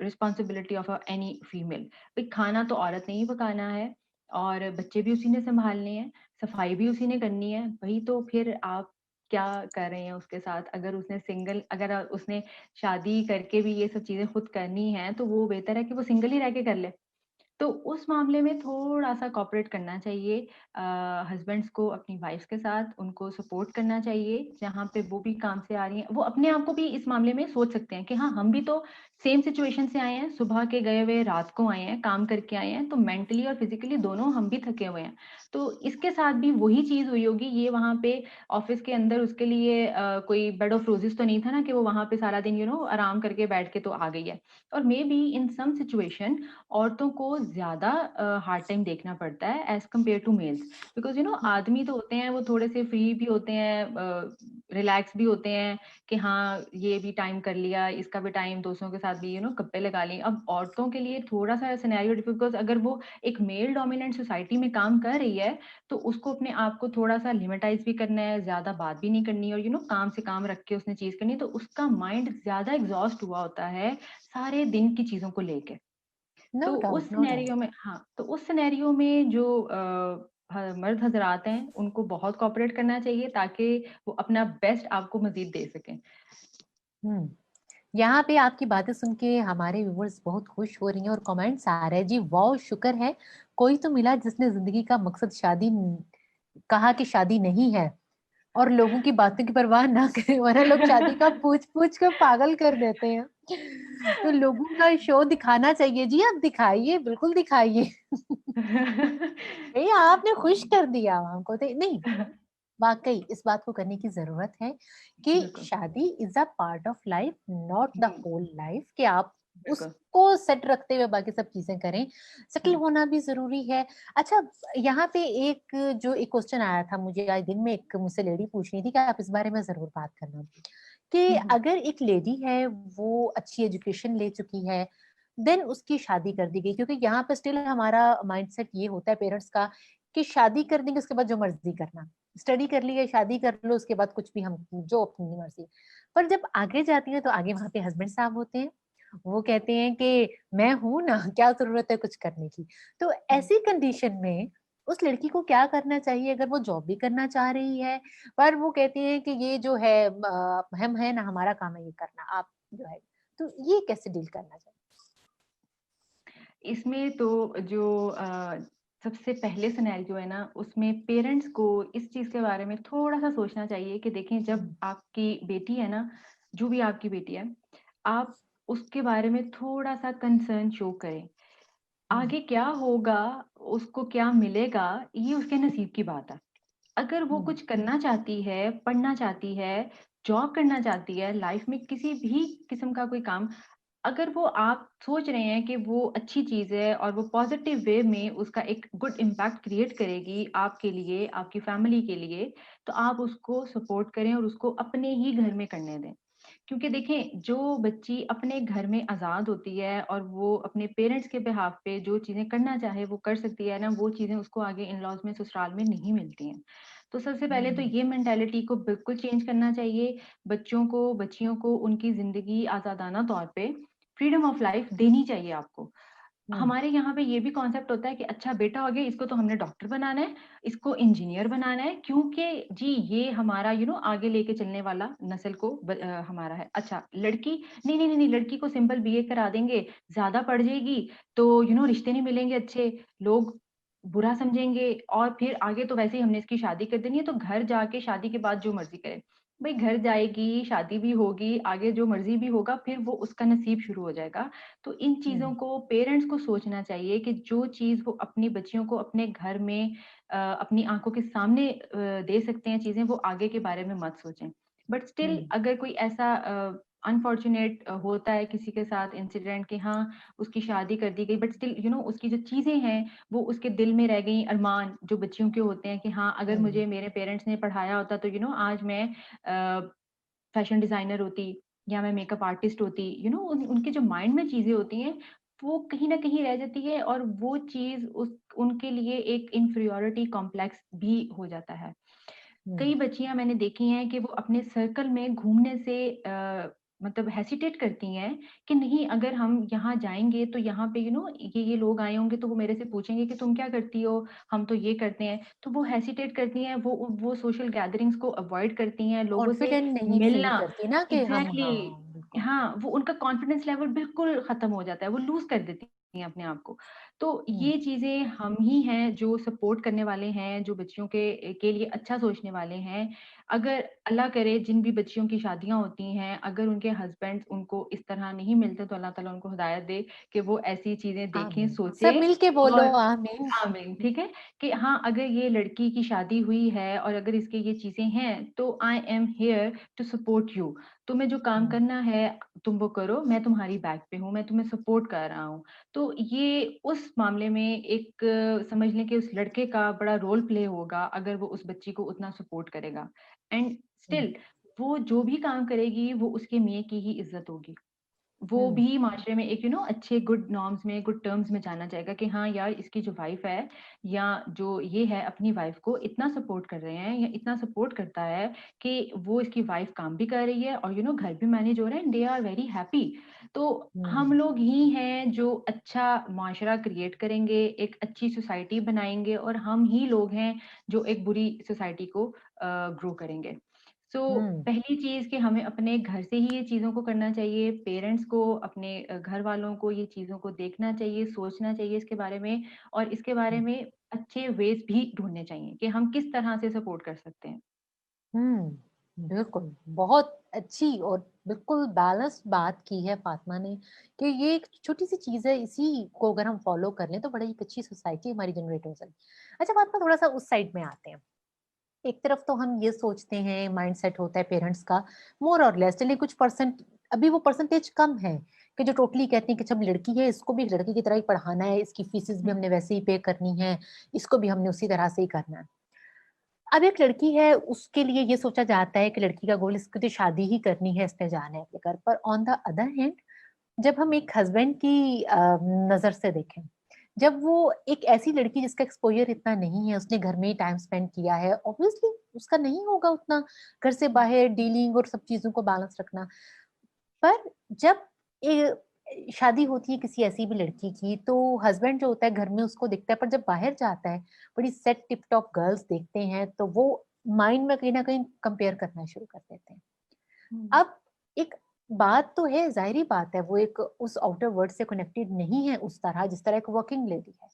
responsibility of any female. भई खाना तो औरत ने ही पकाना है और बच्चे भी उसी ने सँभालने हैं। सफाई भी उसी ने करनी है, वही तो फिर आप क्या कर रहे हैं उसके साथ? अगर उसने शादी करके भी ये सब चीज़ें खुद करनी हैं, तो वो बेहतर है कि वो सिंगल ही रह के कर ले। तो उस मामले में थोड़ा-सा कोऑपरेट करना चाहिए हस्बैंड्स को अपनी वाइफ़्स के साथ, उनको सपोर्ट करना चाहिए, जहाँ पे वो भी काम से आ रही हैं। वो अपने आप को भी इस मामले में सोच सकते हैं कि हाँ, हम भी तो सेम सिचुएशन से आए हैं, सुबह के गए हुए रात को आए हैं, काम करके आए हैं, तो मेंटली और फिज़िकली दोनों हम भी थके हुए हैं। तो इसके साथ भी वही चीज़ हुई होगी, ये वहाँ पे ऑफ़िस के अंदर उसके लिए कोई बेड ऑफ रोज़ेज़ तो नहीं था ना कि वो वहाँ पे सारा दिन आराम करके बैठ के तो आ गई है। और मेबी इन सम सिचुएशन औरतों को ज़्यादा हार्ड टाइम देखना पड़ता है as compare to males because हुँ, आदमी तो होते हैं वो थोड़े से फ्री भी होते हैं रिलैक्स भी होते हैं कि हाँ, ये भी टाइम कर लिया, इसका भी टाइम दोस्तों के साथ भी गप्पे लगा ली। अब औरतों के लिए थोड़ा-सा सिनेरियो बिकॉज़ अगर वो एक मेल डोमिनेंट सोसाइटी में काम कर रही है, तो उसको अपने आप को थोड़ा-सा लिमिटाइज़ भी करना है, ज़्यादा बात भी नहीं करनी और काम से काम रख के उसने चीज़ करनी है, तो उसका माइंड ज़्यादा एग्ज़ॉस्ट हुआ होता है, सारे दिन की चीज़ों को लेके। नो तो डाउट, उस नो डाउट। सिनेरियो में हाँ, तो उस सिनेरियो में जो मर्द हज़रात हैं, उनको बहुत कोऑपरेट करना चाहिए ताकि वो अपना बेस्ट आपको मज़ीद दे सकें। हुँ। यहाँ पे आपकी बातें सुन के हमारे व्यूअर्स बहुत खुश हो रही हैं और कमेंट्स आ रहे हैं जी, वाओ! शुक्र है कोई तो मिला जिसने ज़िंदगी का मकसद शादी कहा कि शादी नहीं है और लोगों की बातों की परवाह ना करें, वरना लोग शादी का पूछ-पूछ कर पागल कर देते हैं। तो लोगों का शो दिखाना चाहिए जी, आप दिखाइए, बिल्कुल दिखाइए। भैया आपने खुश कर दिया हमको तो नहीं, वाक़ई इस बात को करने की ज़रूरत है कि बिल्कुल। शादी is a part of life, not the hmm, whole life, कि आप बिल्कुल। उसको सेट रखते हुए बाकी सब चीज़ें करें। सेटल हुँ, होना भी ज़रूरी है। अच्छा, यहाँ पे एक क्वेश्चन आया था मुझे आज दिन में, एक मुझसे लेडी पूछ रही थी कि आप इस बारे में ज़रूर बात करना, कि हुँ, हुँ, अगर एक लेडी है, वो अच्छी एजुकेशन ले चुकी है, देन उसकी शादी कर दी गई, क्योंकि यहाँ पे स्टिल हमारा माइंडसेट ये होता है पेरेंट्स का कि शादी कर देंगे उसके बाद जो मर्ज़ी करना। स्टडी कर ली है, शादी कर लो, उसके बाद कुछ भी हम जो अपनी मर्ज़ी। पर जब आगे जाती हैं तो आगे वहाँ पे हस्बैंड साहब होते हैं। वो कहते हैं कि मैं हूँ ना, क्या ज़रूरत है कुछ करने की। तो हुँ। ऐसी कंडीशन में उस लड़की को क्या करना चाहिए अगर वो जॉब भी करना चाह रही है, पर वो कहती है कि ये जो है हम है ना, हमारा काम है ये करना, आप जो है, तो ये कैसे डील करना चाहिए? इसमें तो जो सबसे पहले सिनेरियो है ना, उसमें पेरेंट्स को इस चीज़ के बारे में थोड़ा-सा सोचना चाहिए कि देखें जब हुँ, आपकी बेटी है ना, जो भी आपकी बेटी है, आप उसके बारे में थोड़ा-सा कंसर्न शो करें। हुँ, आगे क्या होगा, उसको क्या मिलेगा, ये उसके नसीब की बात है। अगर वो हुँ, कुछ करना चाहती है, पढ़ना चाहती है, जॉब करना चाहती है, लाइफ में किसी भी किस्म का कोई काम अगर वो आप सोच रहे हैं कि वो अच्छी चीज़ है और वो पॉज़िटिव वे में उसका एक गुड इम्पैक्ट क्रिएट करेगी आपके लिए, आपकी फैमिली के लिए, तो आप उसको सपोर्ट करें और उसको अपने ही घर में करने दें। क्योंकि देखें, जो बच्ची अपने घर में आज़ाद होती है और वो अपने पेरेंट्स के बिहाफ़ पे जो चीज़ें करना चाहे वो कर सकती है ना, वो चीज़ें उसको आगे इन-लॉज़ में, ससुराल में नहीं मिलती हैं। तो सबसे पहले तो हम्म, ये मेंटालिटी को बिल्कुल चेंज करना चाहिए। बच्चों को, बच्चियों को उनकी ज़िंदगी आज़ादाना तौर पे फ्रीडम ऑफ लाइफ देनी चाहिए आपको। हम्म, हमारे यहाँ पे ये भी कॉन्सेप्ट होता है कि अच्छा बेटा हो गया, इसको तो हमने डॉक्टर बनाना है, इसको इंजीनियर बनाना है क्योंकि जी ये हमारा आगे लेके चलने वाला नस्ल को हमारा है। अच्छा लड़की, नहीं, नहीं, नहीं, नहीं, लड़की को सिंपल बीए करा देंगे, ज़्यादा पढ़ जाएगी तो रिश्ते नहीं मिलेंगे अच्छे, लोग बुरा समझेंगे और फिर आगे तो वैसे ही हमने इसकी शादी कर देनी है, तो घर जाके शादी के बाद जो मर्ज़ी करे। भई घर जाएगी, शादी भी होगी, आगे जो मर्ज़ी भी होगा, फिर वो उसका नसीब शुरू हो जाएगा। तो इन चीज़ों हम्म, को पेरेंट्स को सोचना चाहिए कि जो चीज़ वो अपनी बच्चियों को अपने घर में अपनी आँखों के सामने दे सकते हैं चीज़ें, वो आगे के बारे में मत सोचें। बट स्टिल हम्म, अगर कोई ऐसा अनफॉर्च्यूनेट होता है किसी के साथ इंसिडेंट कि हाँ, उसकी शादी कर दी गई बट स्टिल उसकी जो चीज़ें हैं, वो उसके दिल में रह गई अरमान जो बच्चियों के होते हैं कि हाँ, अगर हम्म, मुझे मेरे पेरेंट्स ने पढ़ाया होता तो आज मैं फैशन डिज़ाइनर होती या मैं मेकअप आर्टिस्ट होती, उनके जो माइंड में चीज़ें होती हैं, वो कहीं न कहीं रह जाती है और वो चीज़ उस उनके लिए एक इन्फीरियॉरिटी कॉम्प्लेक्स भी हो जाता है। हम्म, कई बच्चियाँ मैंने देखी हैं कि वो अपने सर्कल में घूमने से मतलब हेसिटेट करती हैं कि नहीं अगर हम यहाँ जाएँगे तो यहाँ पे ये लोग आए होंगे तो वो मेरे से पूछेंगे कि तुम क्या करती हो? हम तो ये करते हैं। तो वो हेसिटेट करती हैं, वो सोशल गैदरिंग्स को अवॉइड करती हैं, लोगों से कॉन्फिडेंट नहीं फील मिलना करती ना कि हम, एग्ज़ैक्टली हाँ बिल्कुल। हाँ, वो उनका कॉन्फिडेंस लेवल बिल्कुल खत्म हो जाता है, वो लूज़ कर देती हैं अपने आप को। तो हम्म, ये चीज़ें हम ही हैं जो सपोर्ट करने वाले हैं, जो बच्चियों के लिए अच्छा सोचने वाले हैं। अगर अल्लाह करे जिन भी बच्चियों की शादियाँ होती हैं, अगर उनके हस्बैंड्स उनको इस तरह नहीं मिलते तो अल्लाह ताला उनको हिदायत दे कि वो ऐसी चीज़ें देखें, आमीन, सब सोचें मिलके बोलो और आमीन। आमीन, ठीक है? कि हाँ, अगर ये लड़की की शादी हुई है और अगर इसकी ये चीज़ें हैं, तो I am here to support you. तुम्हें जो काम हम्म, करना है, तुम वो करो, मैं तुम्हारी बैक पे हूँ, मैं तुम्हें सपोर्ट कर रहा हूँ। तो ये उस मामले में एक समझ लें कि उस लड़के का बड़ा रोल प्ले होगा, अगर वो उस बच्ची को उतना सपोर्ट करेगा। एंड हम्म, स्टिल वो जो भी काम करेगी, वो उसके मियाँ की ही इज़्ज़त होगी। वो हम्म, भी माशरे में एक अच्छे गुड नॉर्म्स में, गुड टर्म्स में जाना चाहेगा कि हाँ यार, इसकी जो वाइफ़ है या जो ये है अपनी वाइफ़ को इतना सपोर्ट कर रहे हैं या इतना सपोर्ट करता है कि वो इसकी वाइफ़ काम भी कर रही है और घर भी मैनेज हो रहा है and they are very happy. तो हम हम्म, लोग ही हैं जो अच्छा माशरा क्रिएट करेंगे, एक अच्छी सोसाइटी बनाएँगे और हम ही लोग हैं जो एक बुरी सोसाइटी को ग्रो करेंगे। सो हम्म, पहली चीज़ कि हमें अपने घर से ही ये चीज़ों को करना चाहिए, पेरेंट्स को, अपने घर वालों को ये चीज़ों को देखना चाहिए, सोचना चाहिए इसके बारे में और इसके बारे हम्म, में अच्छे वेज़ भी ढूँढने चाहिए कि हम किस तरह से सपोर्ट कर सकते हैं। बिल्कुल, बहुत अच्छी और बिल्कुल बैलेंस्ड बात की है फातिमा ने कि ये एक छोटी-सी चीज़ है, इसी को अगर हम फॉलो कर लें तो बड़ी एक अच्छी सोसाइटी हमारी जनरेट हो सकती है। अच्छा फातिमा, थोड़ा-सा उस साइड में आते हैं। एक तरफ तो हम ये सोचते हैं, माइंडसेट होता है पेरेंट्स का मोर और लेस, चलिए कुछ परसेंट, अभी वो परसेंटेज कम है कि जो टोटली कहते हैं कि जब लड़की है इसको भी एक लड़के की तरह ही पढ़ाना है, इसकी फीसेस भी हुँ, हमने वैसे ही पे करनी है, इसको भी हमने उसी तरह से ही करना है। अब एक लड़की है, उसके लिए ये सोचा जाता है कि लड़की का गोल इसको तो शादी ही करनी है, इसने जाना है अपने घर पर। ऑन द अदर हैंड, जब हम एक हस्बैंड की नज़र से देखें, जब वो एक ऐसी लड़की जिसका एक्सपोज़र इतना नहीं है, उसने घर में ही टाइम स्पेंड किया है, ऑब्वियसली उसका नहीं होगा उतना घर से हुँ, बाहर डीलिंग और सब चीज़ों को बैलेंस रखना। पर जब शादी होती है किसी ऐसी भी लड़की की, तो हस्बैंड जो होता है घर में उसको दिखता है, पर जब बाहर जाता है, बड़ी सेट टिप टॉप गर्ल्स देखते हैं, तो वो माइंड में कहीं न कहीं कंपेयर करना शुरू कर देते हैं। हुँ, अब एक बात तो है, ज़ाहिर-सी बात है, वो एक उस आउटर वर्ल्ड से कनेक्टेड नहीं है उस तरह जिस तरह एक वर्किंग लेडी है।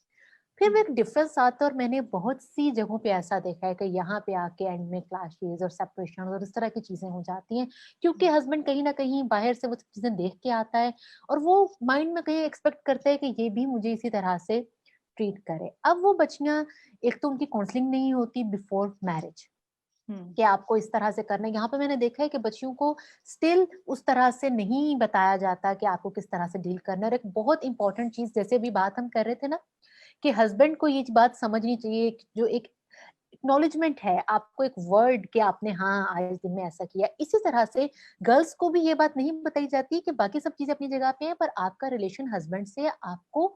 फिर हुँ, भी एक डिफरेंस आता है और मैंने बहुत सी जगहों पे ऐसा देखा है कि यहाँ पे आके एंड में क्लैशेज़ और सेपरेशन और इस तरह की चीज़ें हो जाती हैं, क्योंकि हुँ, हस्बैंड कहीं न कहीं बाहर से वो सब चीज़ें देख के आता है और वो माइंड में कहीं एक्सपेक्ट करता है कि ये भी मुझे इसी तरह से ट्रीट करे। अब वो बच्चियाँ, एक तो उनकी काउंसलिंग नहीं होती बिफोर मैरिज, हम्म। कि आपको इस तरह से करना है। यहाँ पे मैंने देखा है कि बच्चियों को स्टिल उस तरह से नहीं बताया जाता कि आपको किस तरह से डील करना है। और एक बहुत इंपॉर्टेंट चीज, जैसे अभी बात हम कर रहे थे ना, कि हस्बैंड को ये बात समझनी चाहिए कि जो एक एक्नॉलेजमेंट है, आपको एक वर्ड कि आपने हाँ आज दिन में ऐसा किया। इसी तरह से गर्ल्स को भी ये बात नहीं बताई जाती कि बाकी सब चीजें अपनी जगह पे हैं, पर आपका रिलेशन हस्बैंड से आपको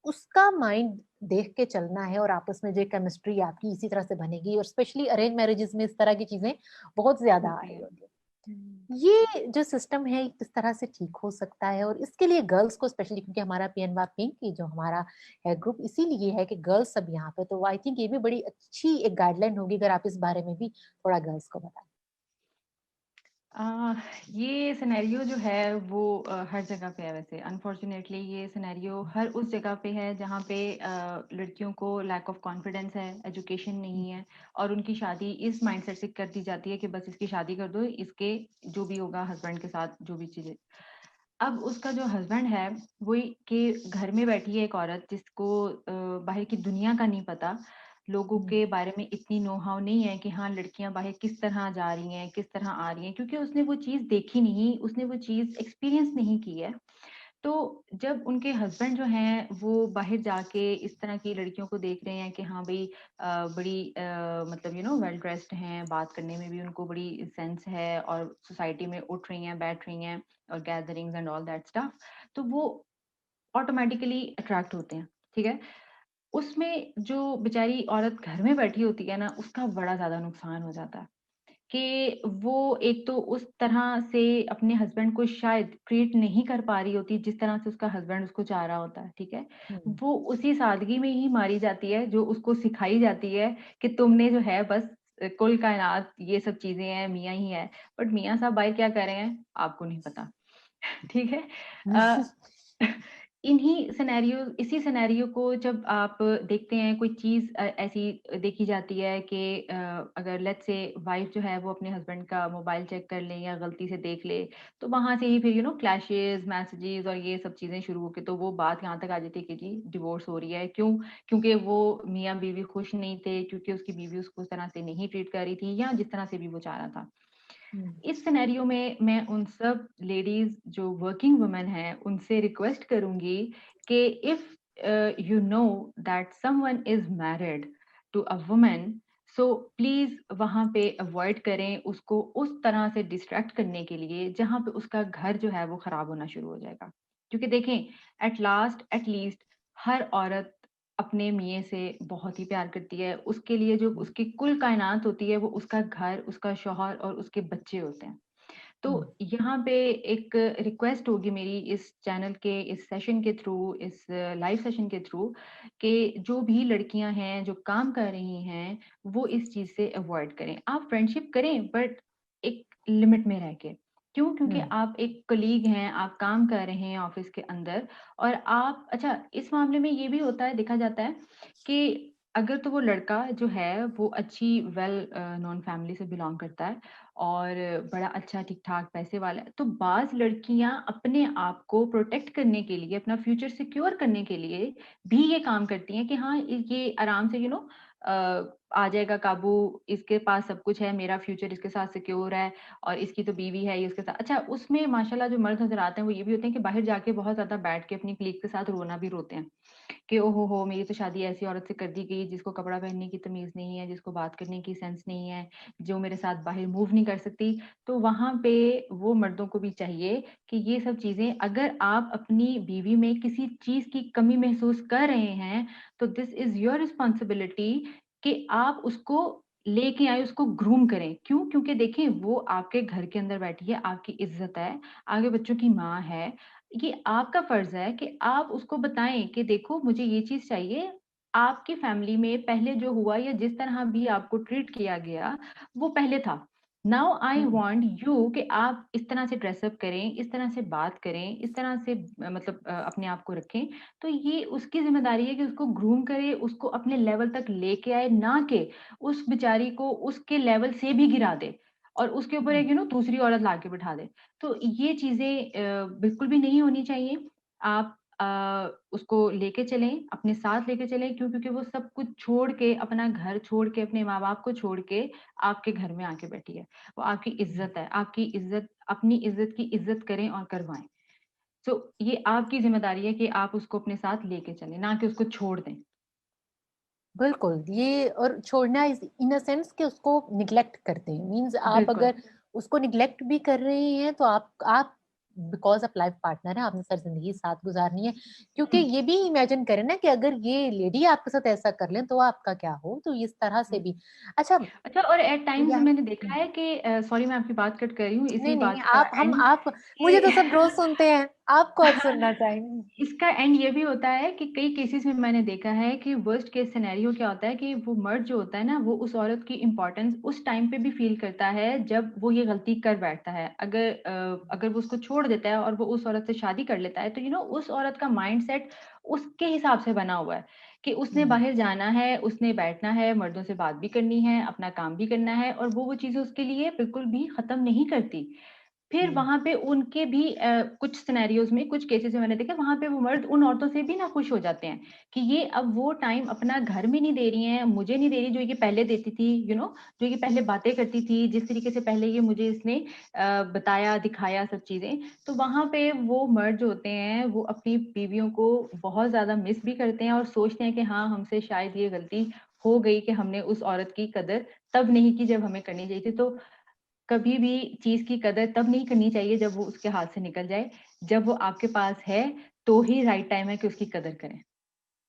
उसका माइंड देख के चलना है, और आपस में जो केमिस्ट्री आपकी इसी तरह से बनेगी। और स्पेशली अरेंज मैरिजेस में इस तरह की चीजें बहुत ज्यादा आ होती रही है। होती है। हम्म। ये जो सिस्टम है किस तरह से ठीक हो सकता है, और इसके लिए गर्ल्स को स्पेशली, क्योंकि हमारा पीएनबा पिंक की जो हमारा है ग्रुप इसीलिए है कि गर्ल्स सब यहाँ पे, तो आई थिंक ये भी बड़ी अच्छी एक गाइडलाइन होगी अगर आप इस बारे में भी थोड़ा गर्ल्स को बताएं। आ, ये सिनेरियो जो है वो हर जगह पे है वैसे। अनफॉर्चुनेटली ये सिनेरियो हर उस जगह पे है जहाँ पे लड़कियों को लैक ऑफ कॉन्फिडेंस है, एजुकेशन नहीं है, और उनकी शादी इस माइंडसेट से कर दी जाती है कि बस इसकी शादी कर दो, इसके जो भी होगा हस्बैंड के साथ जो भी चीजें। अब उसका जो हस्बैंड है वही कि घर में बैठी है एक औरत जिसको बाहर की दुनिया का नहीं पता, लोगों के बारे में इतनी नो हाउ नहीं है कि हाँ लड़कियां बाहर किस तरह जा रही हैं, किस तरह आ रही हैं, क्योंकि उसने वो चीज देखी नहीं, उसने वो चीज एक्सपीरियंस नहीं की है। तो जब उनके हस्बैंड जो हैं वो बाहर जाके इस तरह की लड़कियों को देख रहे हैं कि हाँ भाई बड़ी मतलब वेल ड्रेस्ड हैं, बात करने में भी उनको बड़ी सेंस है, और सोसाइटी में उठ रही हैं, बैठ रही हैं, और gatherings and all that stuff, तो वो ऑटोमेटिकली अट्रैक्ट होते हैं। ठीक है। उसमें जो बेचारी औरत घर में बैठी होती है ना, उसका बड़ा ज्यादा नुकसान हो जाता है कि वो एक तो उस तरह से अपने हस्बैंड को शायद ट्रीट नहीं कर पा रही होती जिस तरह से उसका हस्बैंड उसको चाह रहा होता है। ठीक है। हम्म। वो उसी सादगी में ही मारी जाती है जो उसको सिखाई जाती है कि तुमने जो है बस कुल कायनात ये सब चीजें हैं, मियाँ ही है। बट मियाँ साहब बाहर क्या कर रहे हैं आपको नहीं पता। ठीक है। अ, इन्हीं सिनेरियो इसी सिनेरियो को जब आप देखते हैं, कोई चीज ऐसी देखी जाती है कि अगर लेट्स से वाइफ जो है वो अपने हस्बैंड का मोबाइल चेक कर ले या गलती से देख ले, तो वहां से ही फिर क्लैशेस, मैसेजेस और ये सब चीजें शुरू होके तो वो बात यहाँ तक आ जाती है कि जी डिवोर्स हो रही है। क्यों? क्योंकि वो मियाँ बीवी खुश नहीं थे, क्योंकि उसकी बीवी उसको उस तरह से नहीं ट्रीट कर रही थी, या जिस तरह से भी वो चाह रहा था। इस सिनेरियो में मैं उन सब लेडीज जो वर्किंग वुमेन हैं उनसे रिक्वेस्ट करूंगी कि if you know that someone is married to a woman, so please वहां पे अवॉइड करें उसको उस तरह से डिस्ट्रैक्ट करने के लिए जहां पे उसका घर जो है वो खराब होना शुरू हो जाएगा। क्योंकि देखें, एट लास्ट एट लीस्ट हर औरत अपने मियाँ से बहुत ही प्यार करती है। उसके लिए जो उसकी कुल कायनात होती है वो उसका घर, उसका शौहर और उसके बच्चे होते हैं। तो यहाँ पे एक रिक्वेस्ट होगी मेरी इस चैनल के इस सेशन के थ्रू, इस लाइव सेशन के थ्रू, कि जो भी लड़कियां हैं जो काम कर रही हैं वो इस चीज से अवॉइड करें। आप फ्रेंडशिप करें बट एक लिमिट में रह के। क्यों? क्योंकि आप एक कलीग हैं, आप काम कर रहे हैं ऑफिस के अंदर, और आप अच्छा इस मामले में ये भी होता है, देखा जाता है कि अगर तो वो लड़का जो है वो अच्छी वेल नोन फैमिली से बिलोंग करता है और बड़ा अच्छा ठीक ठाक पैसे वाला है, तो बाज लड़कियां अपने आप को प्रोटेक्ट करने के लिए, अपना फ्यूचर सिक्योर करने के लिए भी ये काम करती हैं कि हाँ ये आराम से आ जाएगा काबू, इसके पास सब कुछ है, मेरा फ्यूचर इसके साथ सिक्योर है, और इसकी तो बीवी है, ये उसके साथ। अच्छा उसमें माशाल्लाह जो मर्द नजर आते हैं वो ये भी होते हैं कि बाहर जाके बहुत ज्यादा बैठ के अपनी क्लीग के साथ रोना भी रोते हैं कि ओहो हो मेरी तो शादी ऐसी औरत से कर दी गई जिसको कपड़ा पहनने की तमीज नहीं है, जिसको बात करने की सेंस नहीं है, जो मेरे साथ बाहर मूव नहीं कर सकती। तो वहां पे वो मर्दों को भी चाहिए कि ये सब चीजें, अगर आप अपनी बीवी में किसी चीज की कमी महसूस कर रहे हैं तो दिस इज योर रिस्पॉन्सिबिलिटी कि आप उसको लेके आए, उसको ग्रूम करें। क्यों? क्योंकि देखिए वो आपके घर के अंदर बैठी है, आपकी इज्जत है, आगे बच्चों की माँ है। ये आपका फर्ज है कि आप उसको बताएं कि देखो मुझे ये चीज चाहिए। आपकी फैमिली में पहले जो हुआ या जिस तरह भी आपको ट्रीट किया गया वो पहले था। नाउ आई वांट यू कि आप इस तरह से ड्रेसअप करें, इस तरह से बात करें, इस तरह से मतलब अपने आप को रखें। तो ये उसकी जिम्मेदारी है कि उसको ग्रूम करे, उसको अपने लेवल तक लेके आए, ना कि उस बेचारी को उसके लेवल से भी गिरा दे और उसके ऊपर एक दूसरी औरत ला के बिठा दे। तो ये चीजें बिल्कुल भी नहीं होनी चाहिए। आप उसको लेके चलें, अपने साथ लेके चलें, क्यों? क्योंकि वो सब कुछ छोड़ के, अपना घर छोड़ के, अपने माँ-बाप को छोड़ के आपके घर में आके बैठी है। वो आपकी इज़्ज़त है, आपकी इज़्ज़त, अपनी इज़्ज़त की इज़्ज़त करें और करवाएँ। सो ये आपकी ज़िम्मेदारी है कि आप उसको अपने साथ लेके चलें, ना कि उसको छोड़ दें। बिल्कुल, ये और छोड़ना इज़ इन अ सेंस कि उसको नेग्लेक्ट करते हैं, मीन्स आप बिल्कुल। अगर उसको नेग्लेक्ट भी कर रहे हैं तो आप बिकॉज़ ऑफ लाइफ पार्टनर है, आपने सारी ज़िंदगी साथ गुज़ारनी है। क्योंकि हुँ, ये भी इमेजिन करें ना कि अगर ये लेडी आपके साथ ऐसा कर लें तो आपका क्या हो? तो इस तरह से हुँ। भी अच्छा अच्छा, और एट टाइम्स या मैंने देखा है कि सॉरी मैं आपकी बात कट कर रही हूँ, इसी नहीं, नहीं, बात का एंड आप मुझे कि तो सब रोज़ सुनते हैं, आपको अब सुनना चाहेंगे। इसका एंड ये भी होता है कि कई केसेस में मैंने देखा है कि वर्स्ट केस सिनेरियो क्या होता है कि वो मर्द जो होता है ना, वो उस औरत की इम्पोर्टेंस उस टाइम पे भी फ़ील करता है जब वो ये गलती कर बैठता है। अगर वो उसको छोड़ देता है और वो उस औरत से शादी कर लेता है, तो उस औरत का माइंडसेट उसके हिसाब से बना हुआ है कि उसने हुँ, बाहर जाना है, उसने बैठना है, मर्दों से बात भी करनी है, अपना काम भी करना है, और वो चीज़ें उसके लिए बिल्कुल भी ख़त्म नहीं करती। फिर हुँ, वहाँ पे उनके भी कुछ सिनेरियोज़ में, कुछ केसेज़ में मैंने देखा, वहाँ पे वो मर्द उन औरतों से भी नाखुश हो जाते हैं कि ये अब वो टाइम अपना घर में नहीं दे रही हैं, मुझे नहीं दे रही जो ये पहले देती थी, जो ये पहले बातें करती थी, जिस तरीके से पहले ये मुझे इसने बताया, दिखाया सब चीज़ें। तो वहाँ पे वो मर्द जो होते हैं, वो अपनी बीवियों को बहुत ज़्यादा मिस भी करते हैं और सोचते हैं कि हाँ, हमसे शायद ये गलती हो गई कि हमने उस औरत की कदर तब नहीं की जब हमें करनी चाहिए थी। तो कभी भी चीज़ की कदर तब नहीं करनी चाहिए जब वो उसके हाथ से निकल जाए। जब वो आपके पास है, तो ही राइट टाइम है कि उसकी कदर करें।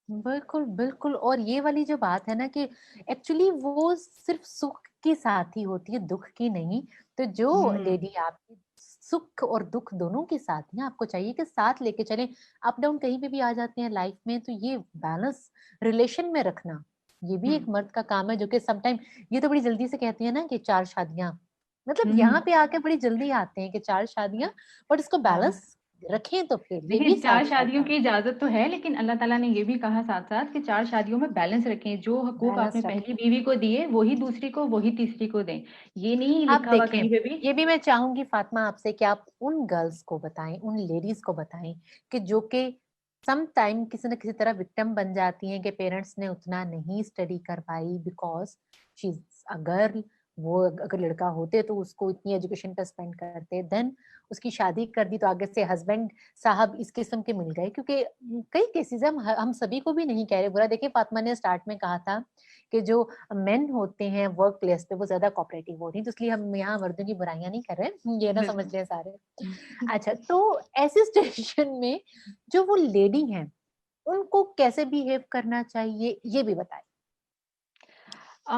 बिल्कुल, बिल्कुल और ये वाली जो बात है ना कि एक्चुअली वो सिर्फ़ सुख के साथ ही होती है, दुःख की नहीं। तो जो हुँ, लेडी आपकी सुख और दुःख दोनों के साथ हैं, आपको चाहिए कि साथ लेके चलें। अप डाउन कहीं पे भी आ जाते हैं लाइफ़ में, तो ये बैलेंस रिलेशन में रखना, ये भी हुँ, एक मर्द का काम है जो कि समटाइम ये तो बड़ी जल्दी से कहती है ना कि 4 शादियाँ, मतलब हुँ, यहाँ पे आके बड़ी जल्दी आते हैं कि 4 शादियाँ, बट इसको हाँ। बैलेंस रखें तो फिर ये देखिए, भी 4 साथ-साथ शादियों की इजाज़त तो है, लेकिन अल्लाह ताला ने ये भी कहा साथ-साथ कि 4 शादियों में बैलेंस रखें। जो हकूक़ बैलेंस आपने पहली रखें। बीवी को दिए, वही दूसरी को, वही तीसरी को दें। ये नहीं आप लिखा हुआ देखें, कहीं पे भी। ये भी मैं चाहूँगी फ़ातिमा आपसे कि आप उन गर्ल्स को बताएँ, उन लेडीज़ को बताएँ कि जो कि सम टाइम किसी न किसी तरह विक्टिम बन जाती हैं कि पेरेंट्स ने उतना नहीं स्टडी करवाई because she is a girl वो अगर लड़का होते तो उसको इतनी एजुकेशन पे स्पेंड करते, देन उसकी शादी कर दी तो आगे से हस्बैंड साहब इस किस्म के मिल गए क्योंकि कई केसेज़ हम सभी को भी नहीं कह रहे बुरा। देखिए फ़ातिमा ने स्टार्ट में कहा था कि जो मेन होते हैं वर्क प्लेस पे वो ज़्यादा कोऑपरेटिव होते हैं, तो इसलिए हम यहाँ मर्दों की बुराइयाँ नहीं कर रहे हैं, ये ना समझ बिल्कुल। लें सारे। अच्छा, तो ऐसी सिचुएशन में जो वो लेडी हैं, उनको कैसे बिहेव करना चाहिए, ये भी बताएँ? अ,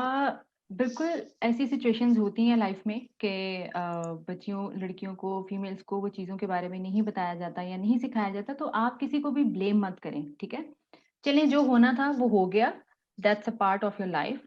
बिल्कुल ऐसी सिचुएशंस होती हैं लाइफ में कि बच्चियों, लड़कियों को, फीमेल्स को वो चीज़ों के बारे में नहीं बताया जाता या नहीं सिखाया जाता, तो आप किसी को भी ब्लेम मत करें, ठीक है? चलिए जो होना था वो हो गया, that's a part of your life.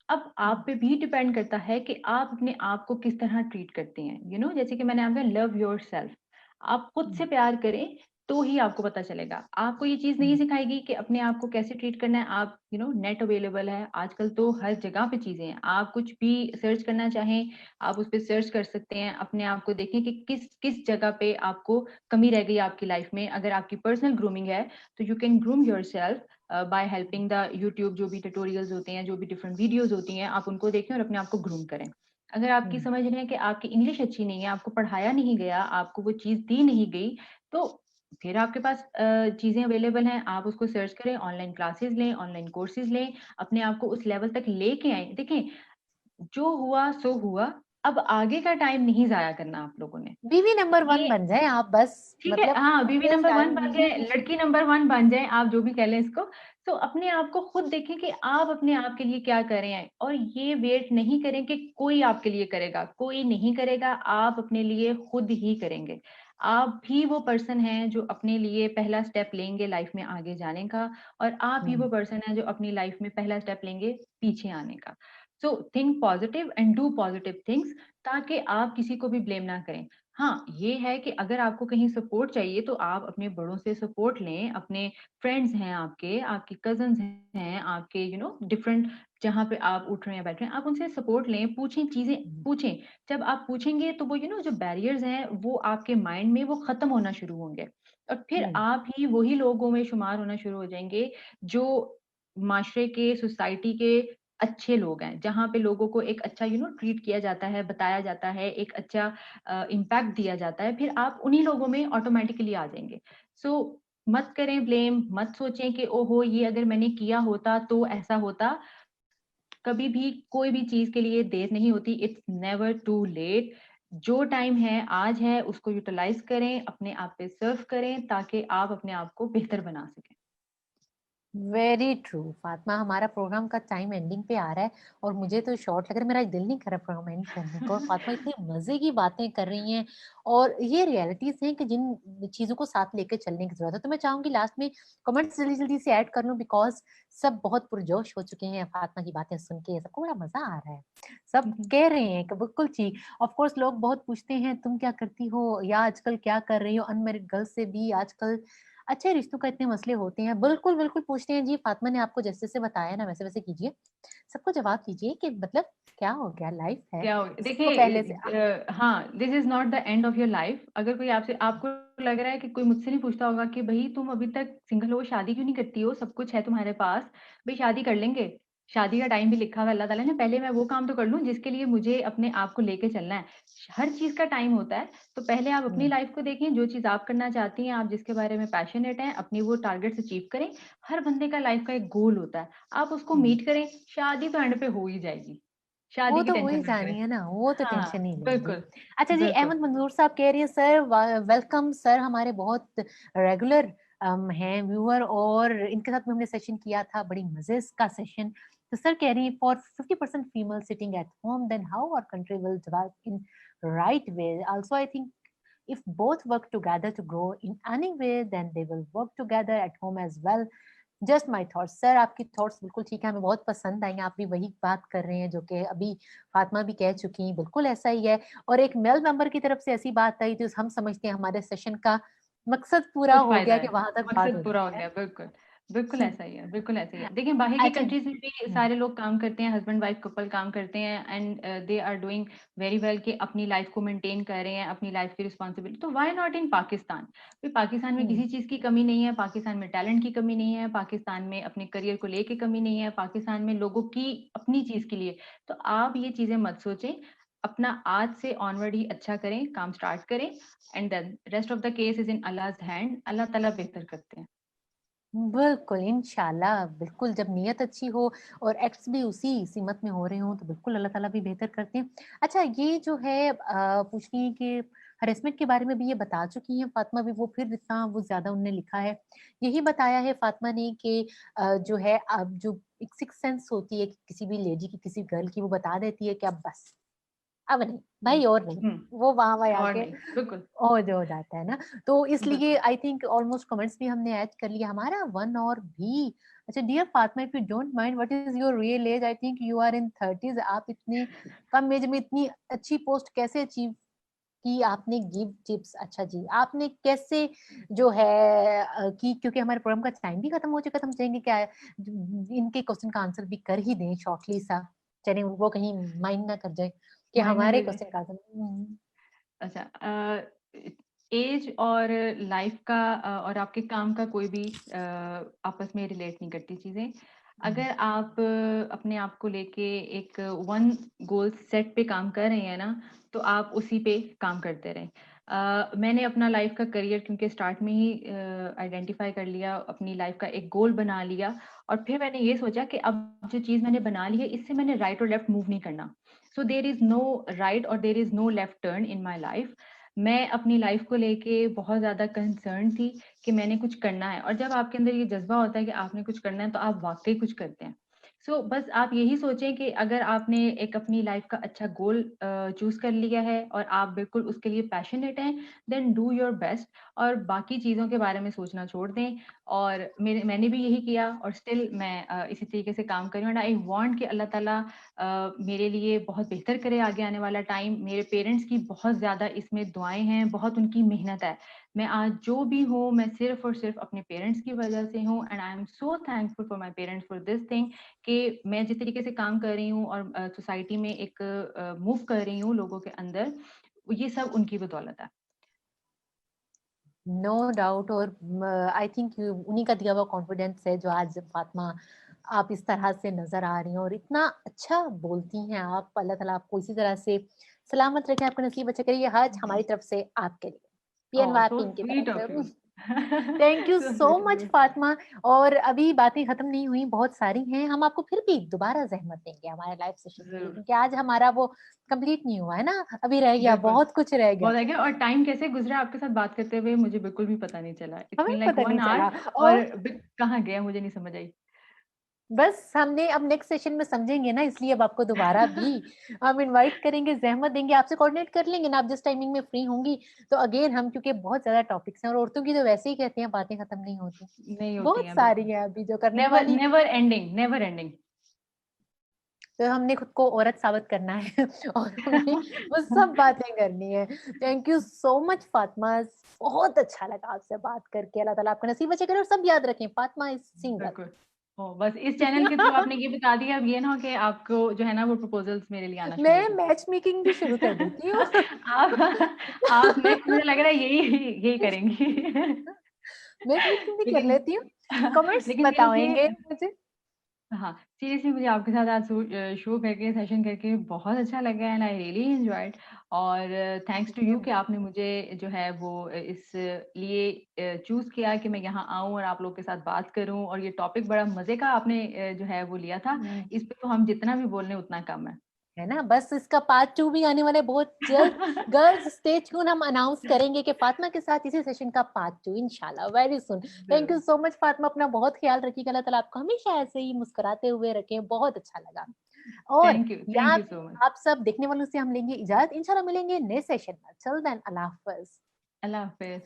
अब आप हुँ, पे भी डिपेंड करता है कि आप अपने आप को किस तरह ट्रीट करते हैं। जैसे कि मैंने आपका लव योरसेल्फ, आप खुद हुँ, से प्यार करें, तो ही आपको पता चलेगा। आपको ये चीज़ नहीं हुँ, सिखाएगी कि अपने आप को कैसे ट्रीट करना है। आप नेट अवेलेबल है, आजकल तो हर जगह पे चीज़ें हैं। आप कुछ भी सर्च करना चाहें, आप उस पे सर्च कर सकते हैं। अपने आप को देखें कि किस किस जगह पे आपको कमी रह गई आपकी लाइफ में। अगर आपकी पर्सनल ग्रूमिंग है, तो you can groom yourself by helping the YouTube, जो भी ट्यूटोरियल्स होते हैं, जो भी डिफरेंट वीडियोज़ होती हैं, आप उनको देखें और अपने आप को ग्रूम करें। अगर आपकी हुँ, समझ रहे हैं कि आपकी इंग्लिश अच्छी नहीं है, आपको पढ़ाया नहीं गया, आपको वो चीज़ दी नहीं गई, तो फिर आपके पास चीज़ें अवेलेबल हैं, आप उसको सर्च करें, ऑनलाइन क्लासेस लें, ऑनलाइन कोर्सेज़ लें, अपने आप को उस लेवल तक लेके आएँ। देखें, जो हुआ सो हुआ, अब आगे का टाइम नहीं ज़ाया करना आप लोगों ने। बीवी नंबर 1 ये बन जाएँ आप बस ठीक है, मतलब हाँ, बीवी अपना नंबर 1 टाइम बन जाएँ, लड़की नंबर 1 बन जाएँ, आप जो भी कह लें इसको। तो अपने आप को खुद देखें कि आप अपने आप के लिए क्या कर रहे हैं, और ये वेट नहीं करें कि कोई आपके लिए करेगा, कोई नहीं करेगा, आप अपने लिए खुद ही करेंगे। आप भी वो पर्सन हैं जो अपने लिए पहला स्टेप लेंगे लाइफ में आगे जाने का, और आप ही हुँ, वो पर्सन हैं जो अपनी लाइफ में पहला स्टेप लेंगे पीछे आने का। So think positive and do positive things, ताकि आप किसी को भी ब्लेम ना करें। हाँ, ये है कि अगर आपको कहीं सपोर्ट चाहिए, तो आप अपने बड़ों से सपोर्ट लें, अपने फ्रेंड्स हैं आपके, आपके कज़िन्स हैं, आपके डिफरेंट, जहाँ पे आप उठ रहे हैं, बैठ रहे हैं, आप उनसे सपोर्ट लें, पूछें, चीज़ें हुँ, पूछें। जब आप पूछेंगे तो वो जो बैरियर्स हैं, वो आपके माइंड में वो ख़त्म होना शुरू होंगे। और फिर आप ही वही लोगों में शुमार होना शुरू हो जाएँगे जो माशरे के, सोसाइटी के अच्छे लोग हैं, जहाँ पे लोगों को एक अच्छा ट्रीट किया जाता है, बताया जाता है, एक अच्छा इम्पैक्ट दिया जाता है, फिर आप उन्हीं लोगों में ऑटोमैटिकली आ जाएँगे। सो मत करें ब्लेम, मत सोचें कि ओहो! ये अगर मैंने किया होता तो ऐसा होता। कभी भी कोई भी चीज़ के लिए देर नहीं होती, इट्स नेवर टू लेट। जो टाइम है, आज है, उसको यूटिलाइज़ करें, अपने आप पे सर्व करें ताकि आप अपने आप को बेहतर बना सकें। वेरी ट्रू फातिमा, हमारा प्रोग्राम का टाइम एंडिंग पे आ रहा है और मुझे तो शॉर्ट लग रहा है, मेरा दिल नहीं कर रहा प्रोग्राम एंड करने को। और फातिमा इतनी मजे की बातें कर रही हैं और ये रियलिटीज हैं कि जिन चीजों को साथ लेकर चलने की जरूरत है। तो मैं चाहूंगी लास्ट में कमेंट्स जल्दी जल्दी से ऐड कर लूं, बिकॉज सब बहुत पुरजोश हो चुके हैं फातिमा की बातें सुन के, सबको बड़ा मजा आ रहा है। सब कह रहे हैं कि बिल्कुल ठीक। ऑफ कोर्स लोग बहुत पूछते हैं तुम क्या करती हो या आजकल क्या कर रही हो, अनमैरिड गर्ल्स से भी आजकल अच्छे रिश्तों का इतने मसले होते हैं। बिल्कुल, बिल्कुल पूछते हैं जी, फातिमा ने आपको जैसे-जैसे बताया ना वैसे-वैसे कीजिए। सबको जवाब दीजिए कि मतलब क्या हो गया, लाइफ है। क्या हो गया? सबको पहले से हाँ, this is not the end of your life. अगर कोई आपसे आपको लग रहा है कि कोई मुझसे नहीं पूछता होगा कि भई तुम अभी तक सिंगल हो, शादी क्यों नहीं करती हो? सब कुछ है तुम्हारे पास, भई शादी कर लेंगे। शादी का टाइम भी लिखा हुआ है अल्लाह ताला ने, पहले मैं वो काम तो कर लूँ जिसके लिए मुझे अपने आप को लेके चलना है। हर चीज़ का टाइम होता है, तो पहले आप अपनी हुँ, लाइफ को देखें, जो चीज़ आप करना चाहती हैं, आप जिसके बारे में पैशनेट हैं, अपनी वो टारगेट्स अचीव करें। हर बंदे का लाइफ का एक गोल होता है, आप उसको हुँ। मीट करें, शादी तो एंड पे हो ही जाएगी। वो शादी की तो हो टेंशन ही ना करें। जानी है ना, वो तो हाँ, टेंशन नहीं लेंगे। बिल्कुल, अच्छा जी, बिल्कुल। अहमद मंजूर साहब कह रही हैं सर वेलकम सर, हमारे बहुत रेगुलर हैं व्यूअर और इनके साथ में हमने सेशन किया था, बड़ी मज़े का सेशन। तो सर कह रही हैं for 50% female sitting at home then how our country will develop in right way. Also I think if both work together to grow in any way then they will work together at home as well. Just my thoughts sir, आपकी thoughts बिल्कुल ठीक है, हमें बहुत पसंद आई। आप भी वही बात कर रहे हैं जो कि अभी फातिमा भी कह चुकी हैं, बिल्कुल ऐसा ही है। और एक मेल मेंबर की तरफ से ऐसी बात आई तो हम समझते हैं हमारे सेशन का मकसद पूरा कुछ हो फ़ायदा गया है, कि वहां तक बात मकसद हो पूरा हो जाए, गया, है बिल्कुल। बिल्कुल ना? ऐसा ही है, बिल्कुल ऐसा ही है। देखिए बाहर की अच्छा। कंट्रीज़ में भी सारे लोग काम करते हैं, हस्बैंड वाइफ कपल काम करते हैं and they are doing very well कि अपनी लाइफ़ को मेंटेन कर रहे हैं, अपनी लाइफ़ की रिस्पॉन्सिबिलिटी तो व्हाई नॉट इन पाकिस्तान? तो पाकिस्तान में किसी चीज़ की कमी नहीं है, पाकिस्तान में टैलेंट की कमी नहीं है, पाकिस्तान में अपने करियर को लेके कमी नहीं है, पाकिस्तान में लोगों की अपनी चीज़ के लिए। तो आप ये चीज़ें मत सोचें, अपना आज से ऑनवर्ड ही अच्छा करें, काम स्टार्ट करें and then rest of the case is in Allah's hand, Allah ताला बेहतर करते हैं। बिल्कुल, इंशाल्लाह, बिल्कुल जब नीयत अच्छी हो और एक्ट्स भी उसी सिमत में हो रहे हों, तो बिल्कुल अल्लाह ताला भी बेहतर करते हैं। अच्छा ये जो है पूछ रही हैं कि हैरेसमेंट के बारे में भी ये बता चुकी हैं फ़ातिमा भी, वो फिर इतना वो ज़्यादा उन्होंने लिखा है। यही बताया है फ़ातिमा ने कि जो है अब जो एक सिक्स्थ सेंस होती है कि किसी भी लेडी की, किसी गर्ल की, वो बता देती है कि अब बस, अब नहीं, हुँ, भाई और नहीं। हुँ, वो वहाँ और आके नहीं, बिल्कुल, ओज हो जाता है ना, तो इसलिए बिल्कुल। आई थिंक ऑलमोस्ट कमेंट्स भी हमने ऐड कर लिया हमारा 1 और भी। अच्छा dear Fatima, if you don't mind what is your real age? I think you are in 30s। आप इतने कम एज में इतनी अच्छी पोस्ट कैसे अचीव की आपने? Give tips. अच्छा जी, आपने कैसे जो है की? क्योंकि हमारे प्रोग्राम का टाइम भी खत्म हो चुका था, हम चाहेंगे क्या इनके क्वेश्चन का आंसर भी कर ही दें शॉर्टली सा, चलें वो कहीं माइंड ना कर जाए कि माइंड ना हमारे कर जाए। क्वेश्चन का आंसर अच्छा एज और लाइफ का और आपके काम का कोई भी आपस में रिलेट नहीं करती चीज़ें। हुँ, अगर आप अपने आप को लेके एक वन गोल सेट पे काम कर रहे हैं ना, तो आप उसी पे काम करते रहें। मैंने अपना लाइफ का करियर क्योंकि स्टार्ट में ही आइडेंटिफाई कर लिया, अपनी लाइफ का एक गोल बना लिया और फिर मैंने ये सोचा कि अब जो चीज़ मैंने बना ली है, इससे मैंने राइट और लेफ्ट मूव नहीं करना। So there is no right और there is no left turn in my life. मैं अपनी लाइफ को लेके बहुत ज़्यादा कंसर्न थी कि मैंने कुछ करना है और जब आपके अंदर ये जज़्बा होता है कि आपने कुछ करना है, तो आप वाक़ई कुछ करते हैं। सो बस आप यही सोचें कि अगर आपने एक अपनी लाइफ का अच्छा गोल चूज़ कर लिया है और आप बिल्कुल उसके लिए पैशनेट हैं, देन डू योर बेस्ट और बाकी चीज़ों के बारे में सोचना छोड़ दें। और मैंने भी यही किया और स्टिल मैं इसी तरीके से काम कर रही हूँ एंड आई वांट कि अल्लाह ताला मेरे लिए बहुत बेहतर करे आगे आने वाला टाइम। मेरे पेरेंट्स की बहुत ज़्यादा इसमें दुआएँ हैं, बहुत उनकी मेहनत है। मैं आज जो भी हूँ, मैं सिर्फ़ और सिर्फ़ अपने पेरेंट्स की वज़ह से हूँ and I am so thankful for my parents for this thing कि मैं जिस तरीके से काम कर रही हूँ और सोसाइटी में एक मूव कर रही हूँ लोगों के अंदर, ये सब उनकी बदौलत है। No doubt. और आई थिंक उन्हीं का दिया हुआ कॉन्फिडेंस है जो आज फातिमा आप इस तरह से नजर आ रही हैं और इतना अच्छा बोलती हैं आप। अल्लाह ताला आपको इसी तरह से सलामत रखें, आपका नसीब अच्छा करिए। आज हमारी तरफ से आपके लिए ओह, पीएनवाई सो पिंक की स्वीट तरफ ऑफ यू। से thank you so so sweet of much you. Fatima. और अभी बातें खत्म नहीं हुई, बहुत सारी हैं। हम आपको फिर भी दोबारा जहमत देंगे हमारे लाइव सेशन के लिए, जरूर। क्योंकि आज हमारा वो कंप्लीट नहीं हुआ है ना, अभी रह गया, बिल्कुल। बहुत कुछ रह गया। बहुत आगे, और टाइम कैसे गुजरा आपके साथ बात करते हुए मुझे बिल्कुल भी पता नहीं चला। इट्स हमें बीन लाइक पता नहीं 1 आवर, चला। और और कहाँ गया मुझे नहीं समझ आई। बस हमने अब नेक्स्ट सेशन में समझेंगे ना, इसलिए अब आपको दोबारा भी हम इनवाइट करेंगे, जहमत देंगे, आपसे कोऑर्डिनेट कर लेंगे ना आप जिस टाइमिंग में फ्री होंगी। तो अगेन हम, क्योंकि बहुत ज्यादा टॉपिक्स हैं और औरतों की तो वैसे ही कहते हैं बातें खत्म नहीं होती, नहीं होती बहुत हैं सारी बिल्कुल। हैं अभी जो करने नेवर वाली। Never ending, never ending. तो हमने खुद को औरत साबित करना है और हमने वो सब बातें करनी है। Thank you so much Fatima, बहुत अच्छा लगा आपसे बात करके। अल्लाह ताला आपका नसीब अच्छे करे और सब याद रखें, फातिमा इज सिंगल। बिल्कुल। ओ, बस इस चैनल के थ्रू आपने ये बता दिया, अब ये ना हो कि आपको जो है ना वो प्रपोजल्स मेरे लिए आना शुरू हो मैं जाए। मैच मेकिंग भी शुरू कर देती हूँ। आप नेक्स्ट, मुझे लग रहा है यही यही करेंगी। मैच मेकिंग भी कर लेकिन लेती हूँ। कमेंट्स लेकिन बताएंगे सीरियसली, मुझे। हाँ, सीरियसली मुझे आपके साथ आज शो करके, सेशन करके बहुत अच्छा लगा, एंड आई रियली एन्जॉयड। और थैंक्स टू यू कि आपने मुझे जो है वो इस लिए चूज़ किया कि मैं यहाँ आऊँ और आप लोग के साथ बात करूँ, और ये टॉपिक बड़ा मज़े का आपने जो है वो लिया था। इस पे तो हम जितना भी बोल लें उतना कम है। है ना, बस इसका पार्ट 2 भी आने वाला है बहुत जल्द। गर्ल्स स्टे ट्यून, हम अनाउंस करेंगे कि फातिमा के साथ इसी सेशन का पार्ट 2 इंशाल्लाह वेरी सुन। थैंक यू ज़रूर। सो मच फातिमा, अपना बहुत ख्याल रखिएगा। अल्लाह ताला आपको हमेशा ऐसे ही मुस्कुराते हुए रखें, बहुत अच्छा लगा। और थैंक यहाँ यू सो मच। आप सब देखने वालों से हम लेंगे इजाजत, इंशाल्लाह मिलेंगे नए सेशन में। चल देन, अल्लाह हाफिज। अल्लाह हाफ़िज़।